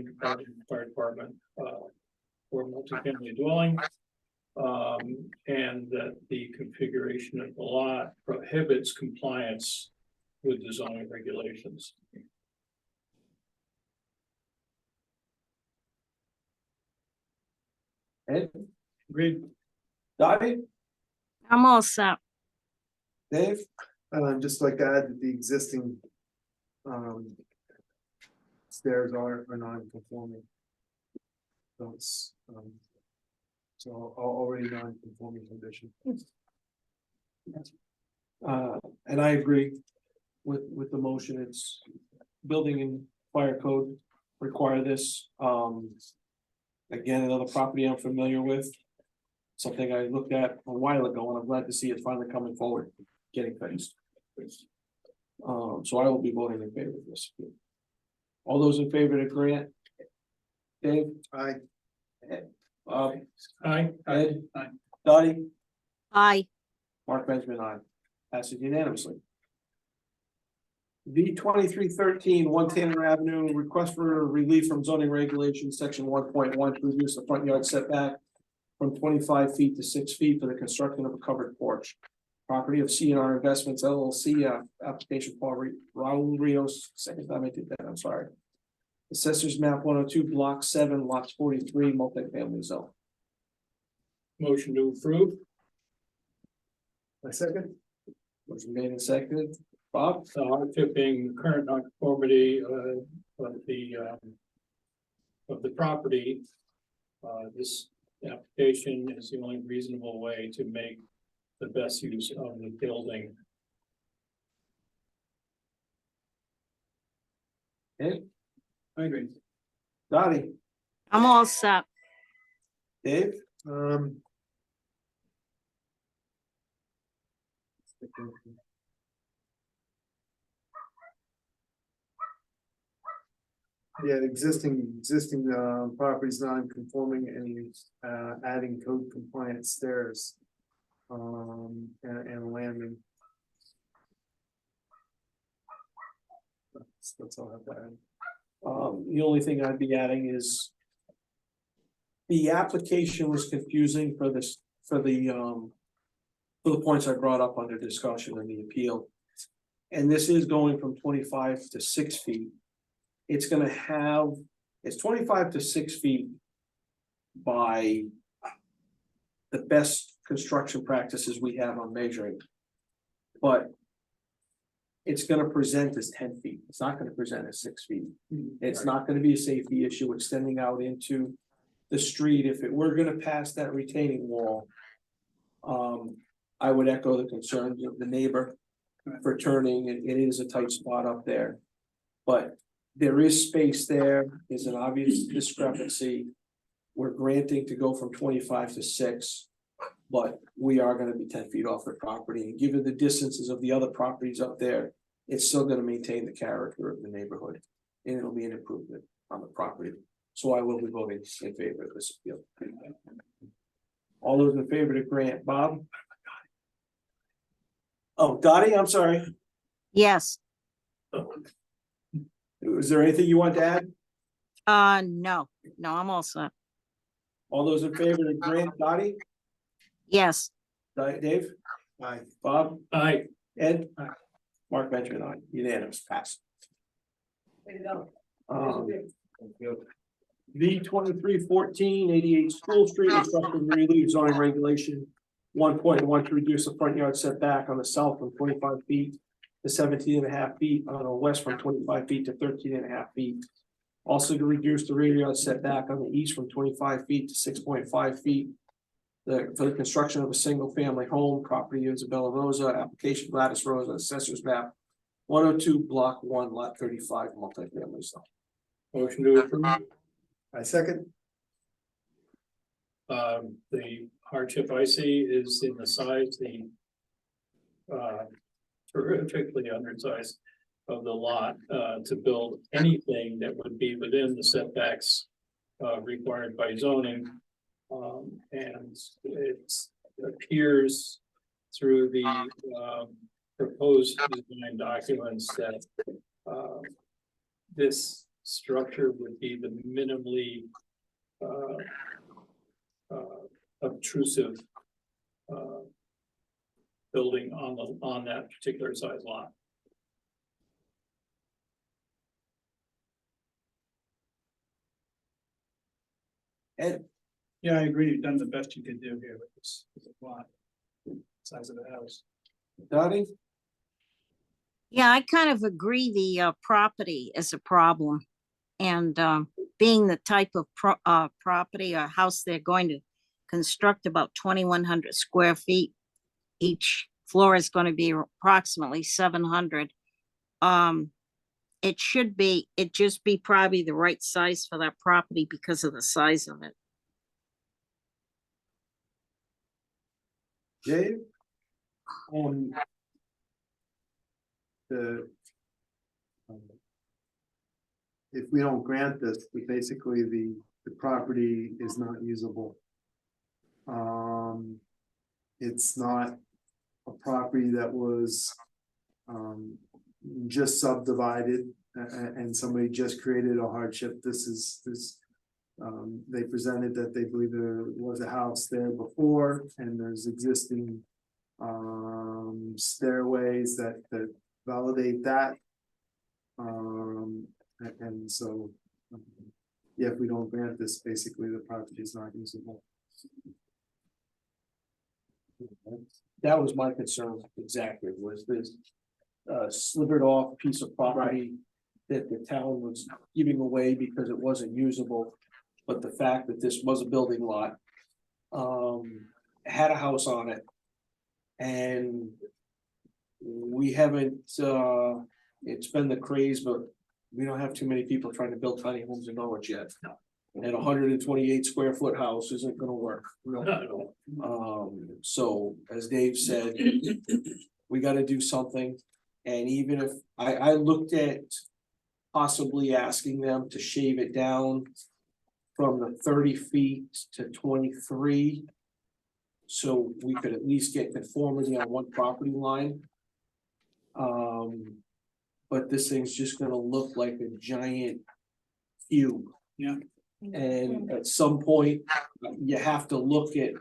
department, fire department, for multifamily dwelling. And that the configuration of the lot prohibits compliance with the zoning regulations. Ed? Agreed. Dottie? I'm all set. Dave? just like to add that the existing stairs are non-conforming. So it's already non-conforming condition. And I agree with the motion. It's building and fire code require this. Again, another property I'm familiar with. Something I looked at a while ago, and I'm glad to see it finally coming forward, getting fixed. So I will be voting in favor of this. All those in favor to grant? Dave? Aye. Aye. Ed? Aye. Dottie? Aye. Mark Benjamin, aye. Passes unanimously. V2313 1 Tanner Avenue, request for relief from zoning regulations, section 1.1 to reduce the front yard setback from 25 feet to 6 feet for the construction of a covered porch. Property of C&R Investments LLC, application for Raul Rios, second time I did that, I'm sorry. Assessors map 102, block 7, lots 43, multifamily zone. Motion to approve? My second, Motion made and seconded. Bob? The hardship being the current nonconformity of the property. This application is the only reasonable way to make the best use of the building. Ed? I agree. Dottie? I'm all set. Dave? yeah, existing properties non-conforming and adding code compliant stairs. and landing. That's all I have to add. The only thing I'd be adding is the application was confusing for this, for the points I brought up under discussion in the appeal. And this is going from 25 to 6 feet. It's gonna have, it's 25 to 6 feet by the best construction practices we have on measuring. But it's gonna present as 10 feet. It's not gonna present as 6 feet. It's not gonna be a safety issue extending out into the street. If it were gonna pass that retaining wall, I would echo the concerns of the neighbor for turning, and it is a tight spot up there. But there is space there, there's an obvious discrepancy. We're granting to go from 25 to 6, but we are gonna be 10 feet off the property, and given the distances of the other properties up there, it's still gonna maintain the character of the neighborhood, and it'll be an improvement on the property. So I will be voting in favor of this appeal. All those in favor to grant, Bob? Oh, Dottie, I'm sorry. Yes, Is there anything you want to add? no, I'm all set. All those in favor to grant, Dottie? Yes, Dave? Aye. Bob? Aye. Ed? Mark Benjamin, aye. Unanimous, pass. Way to go. V 2314 School Street, instructing relief zoning regulation 1.1 to reduce the front yard setback on the south from 25 feet to 17.5 feet, on the west from 25 feet to 13.5 feet. Also to reduce the rear yard setback on the east from 25 feet to 6.5 feet. For the construction of a single family home, property Isabella Rosa, application Gladys Rosa, assessors map 102, block 1, lot 35, multifamily zone. Motion to approve. I second. The hardship I see is in the size, terrifically undersized of the lot, to build anything that would be within the setbacks required by zoning. And it appears through the proposed design documents that this structure would be the minimally obtrusive building on that particular size lot. Ed? Yeah, I agree. You've done the best you could do here with this lot. Size of the house. Dottie? yeah, I kind of agree the property is a problem. And being the type of property or house they're going to construct, about 2,100 square feet. Each floor is going to be approximately 700. It just be probably the right size for that property because of the size of it. Dave? The. If we don't grant this, basically the property is not usable. It's not a property that was just subdivided and somebody just created a hardship. They presented that they believe there was a house there before and there's existing stairways that validate that. And so, yeah, if we don't grant this, basically the property is not usable. That was my concern exactly, was this slivered off piece of property that the town was giving away because it wasn't usable. But the fact that this was a building lot, had a house on it. And we haven't, it's been the craze, but we don't have too many people trying to build tiny homes in Norwich yet. And 128 square foot house isn't gonna work. So as Dave said, we gotta do something. And even if I looked at possibly asking them to shave it down from the 30 feet to 23. So we could at least get conformity on one property line. But this thing's just gonna look like a giant cube. Yeah. And at some point, you have to look at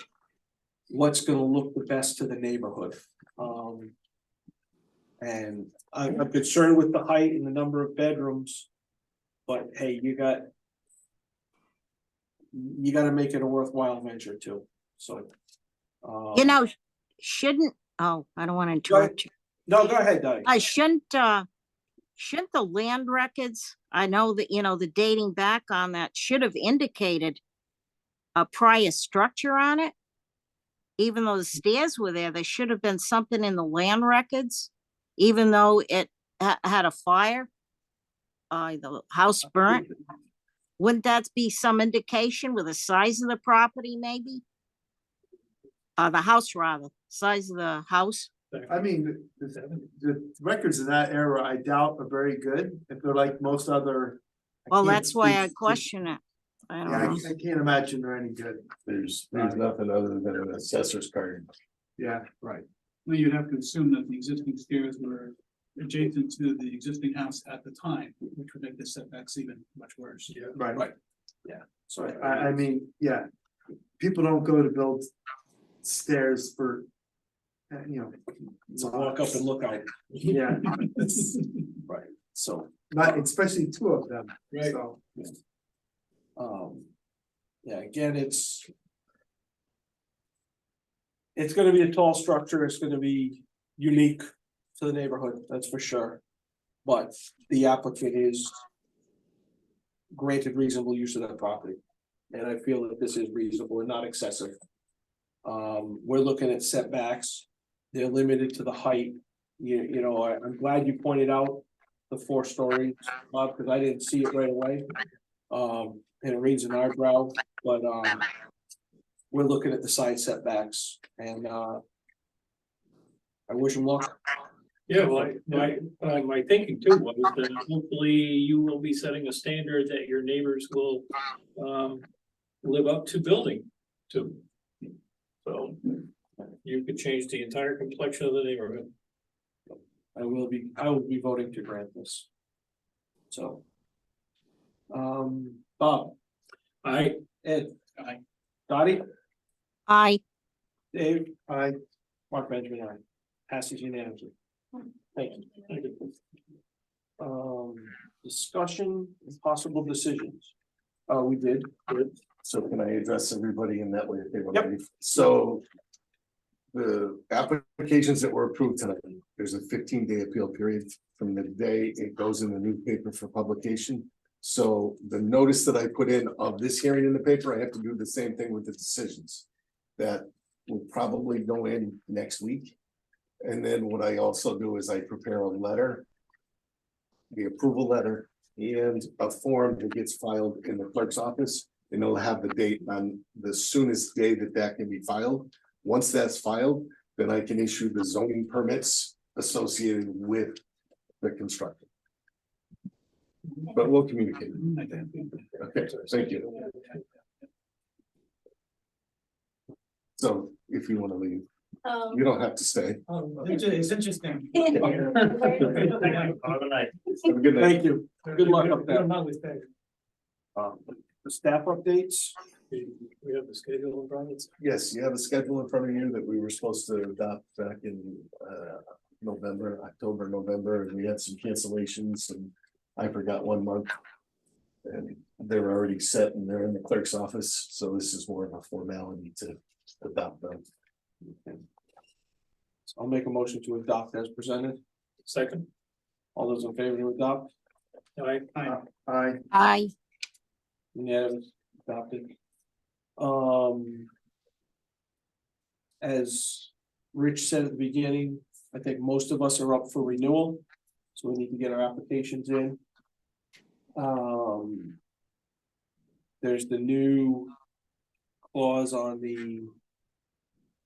what's gonna look the best to the neighborhood. And I'm concerned with the height and the number of bedrooms. But hey, you gotta make it a worthwhile venture too, so. You know, shouldn't, oh, I don't want to Go ahead. interrupt you. No, go ahead, Dottie. I shouldn't the land records, I know that, you know, the dating back on that should have indicated a prior structure on it. Even though the stairs were there should have been something in the land records, even though it had a fire. The house burnt. Wouldn't that be some indication with the size of the property, maybe? The house rather, size of the house. I mean, the records in that era, I doubt are very good, if they're like most other. Well, that's why I question it. I Yeah, don't know. I can't imagine they're any good. There's nothing other than an assessor's card. Yeah, right. Well, you'd have to assume that the existing stairs were adjacent to the existing house at the time, which would make the setbacks even much worse. Yeah. Right. Yeah, so I mean, yeah, people don't go to build stairs for, you know. to walk up and look at it. Yeah, Right, so, not, especially two of them, Right. so. yeah, again, it's gonna be a tall structure, it's gonna be unique to the neighborhood, that's for sure. But the applicant is granted reasonable use of that property. And I feel that this is reasonable and not excessive. We're looking at setbacks, they're limited to the height. You know, I'm glad you pointed out the 4 stories, Bob, because I didn't see it right away. And it reads an eyebrow, but we're looking at the side setbacks and I wish them luck. Yeah, well, my thinking too was that hopefully you will be setting a standard that your neighbors will live up to building to. So you could change the entire complexion of the neighborhood. I will be voting to grant this. So. Bob, Ed, Dottie, I, Dave, Mark Benjamin, passes unanimously. Thank you. Discussion and possible decisions. We did. Good. So can I address everybody in that way? If they want Yep. to? So. The applications that were approved tonight, there's a 15-day appeal period from the day it goes in the newspaper for publication. So the notice that I put in of this hearing in the paper, I have to do the same thing with the decisions. That will probably go in next week. And then what I also do is I prepare a letter. The approval letter and a form that gets filed in the clerk's office. And it'll have the date on the soonest day that can be filed. Once that's filed, then I can issue the zoning permits associated with the construction. But we'll communicate. Okay, thank you. So if you want to leave, you don't have to stay. It's interesting. Have a night. Have a good night. Thank you. Good luck up there. there. The staff updates. We have the schedule in front of us. Yes, you have a schedule in front of you that we were supposed to adopt back in October, November, and we had some cancellations and I forgot 1 month. And they're already set and they're in the clerk's office, so this is more of a formality to adopt them. Okay. So I'll make a motion to adopt as presented. Second, All those in favor to adopt? I, Unanimous, adopted. As Rich said at the beginning, I think most of us are up for renewal, so we need to get our applications in. There's the new clause on the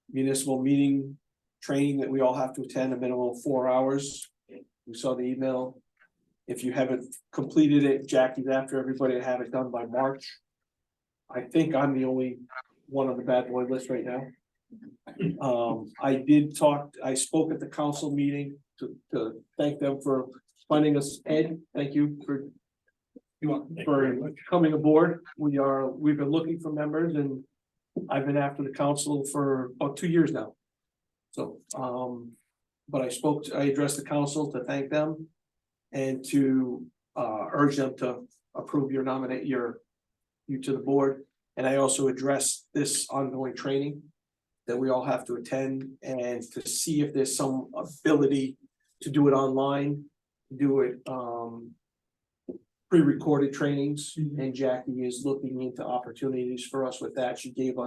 municipal meeting training that we all have to attend a minimum of 4 hours. We saw the email. If you haven't completed it, Jackie's after everybody to have it done by March. I think I'm the only one on the bad boy list right now. I spoke at the council meeting to thank them for funding us. Ed, thank you for coming aboard. We've been looking for members and I've been after the council for about 2 years now. So, but I addressed the council to thank them and to urge them to approve you to the board. And I also addressed this ongoing training that we all have to attend and to see if there's some ability to do it online, do it pre-recorded trainings, and Jackie is looking into opportunities for us with that. She gave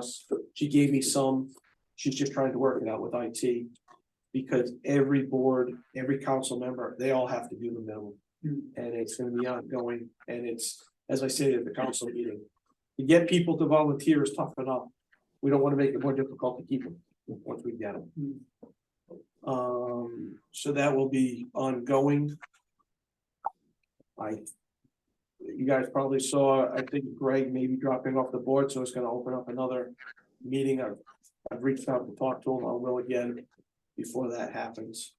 me some, she's just trying to work it out with IT. Because every board, every council member, they all have to do the minimum. And it's gonna be ongoing, and it's, as I said at the council meeting, to get people to volunteer is tough enough. We don't wanna make it more difficult to keep them once we get them. So that will be ongoing. You guys probably saw, I think Greg may be dropping off the board, so it's gonna open up another meeting. I've reached out to talk to him, I will again before that happens.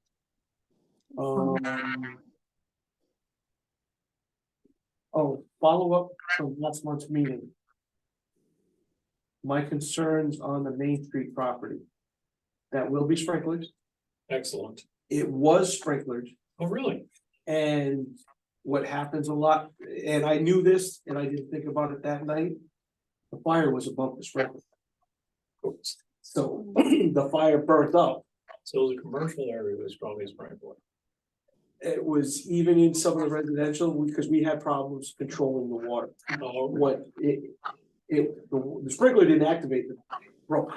Follow up from last month's meeting. My concerns on the Main Street property. That will be sprinkled. Excellent. It was sprinkled. Oh, really? And what happens a lot, and I knew this, and I didn't think about it that night. The fire was above the sprinkler. So the fire burnt up. So the commercial area was probably sprinkled. It was even in some of the residential, because we had problems controlling the water. Oh, The sprinkler didn't activate, the broke.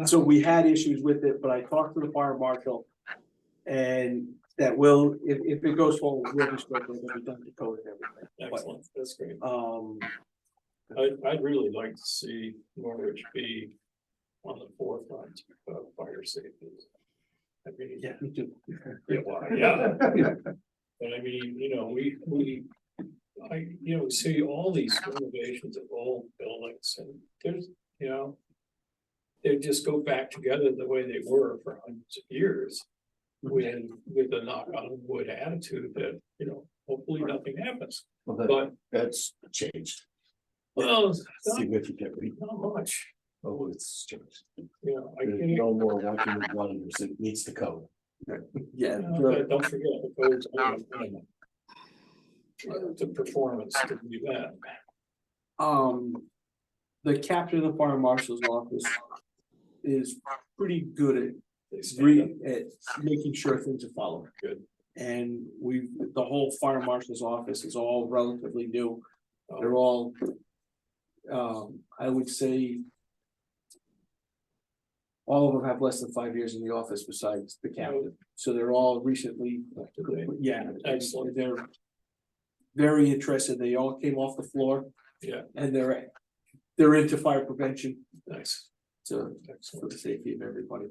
So we had issues with it, but I talked to the fire marshal. And that will, if it goes forward, we'll be sprinkled, it'll be done to code and everything. excellent. That's great. But, I'd really like to see Norwich be on the forefront of fire safety. I mean, yeah, me too. yeah, well, yeah. But I mean, I see all these renovations of old buildings and there's, they just go back together the way they were for hundreds of years. With a knock on wood attitude that, hopefully nothing happens, but, That's changed well, significantly. not much. Oh, it's changed. I There's can't, no more walking with wonders. It needs to code. Yeah. but don't forget the code's only minimum. The performance to do that. The captain of the fire marshal's office is pretty good at making sure things are followed. Good. And the whole fire marshal's office is all relatively new. They're all, I would say, all of them have less than 5 years in the office besides the captain. So they're all recently, yeah, Excellent. they're very interested. They all came off the floor. Yeah. And they're into fire prevention. Nice. So for Excellent. the safety of everybody.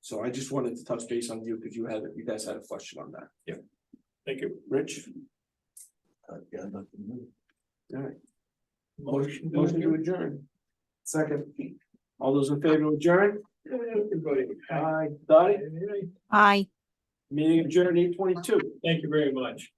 So I just wanted to touch base on you because you guys had a question on that. Yeah. Thank you. Rich? Yeah, nothing new. All right. Motion Motion to adjourn. Second. All those in favor of adjourn? Everybody. Aye. Dottie? Aye. Meeting adjourned 8:22. Thank you very much.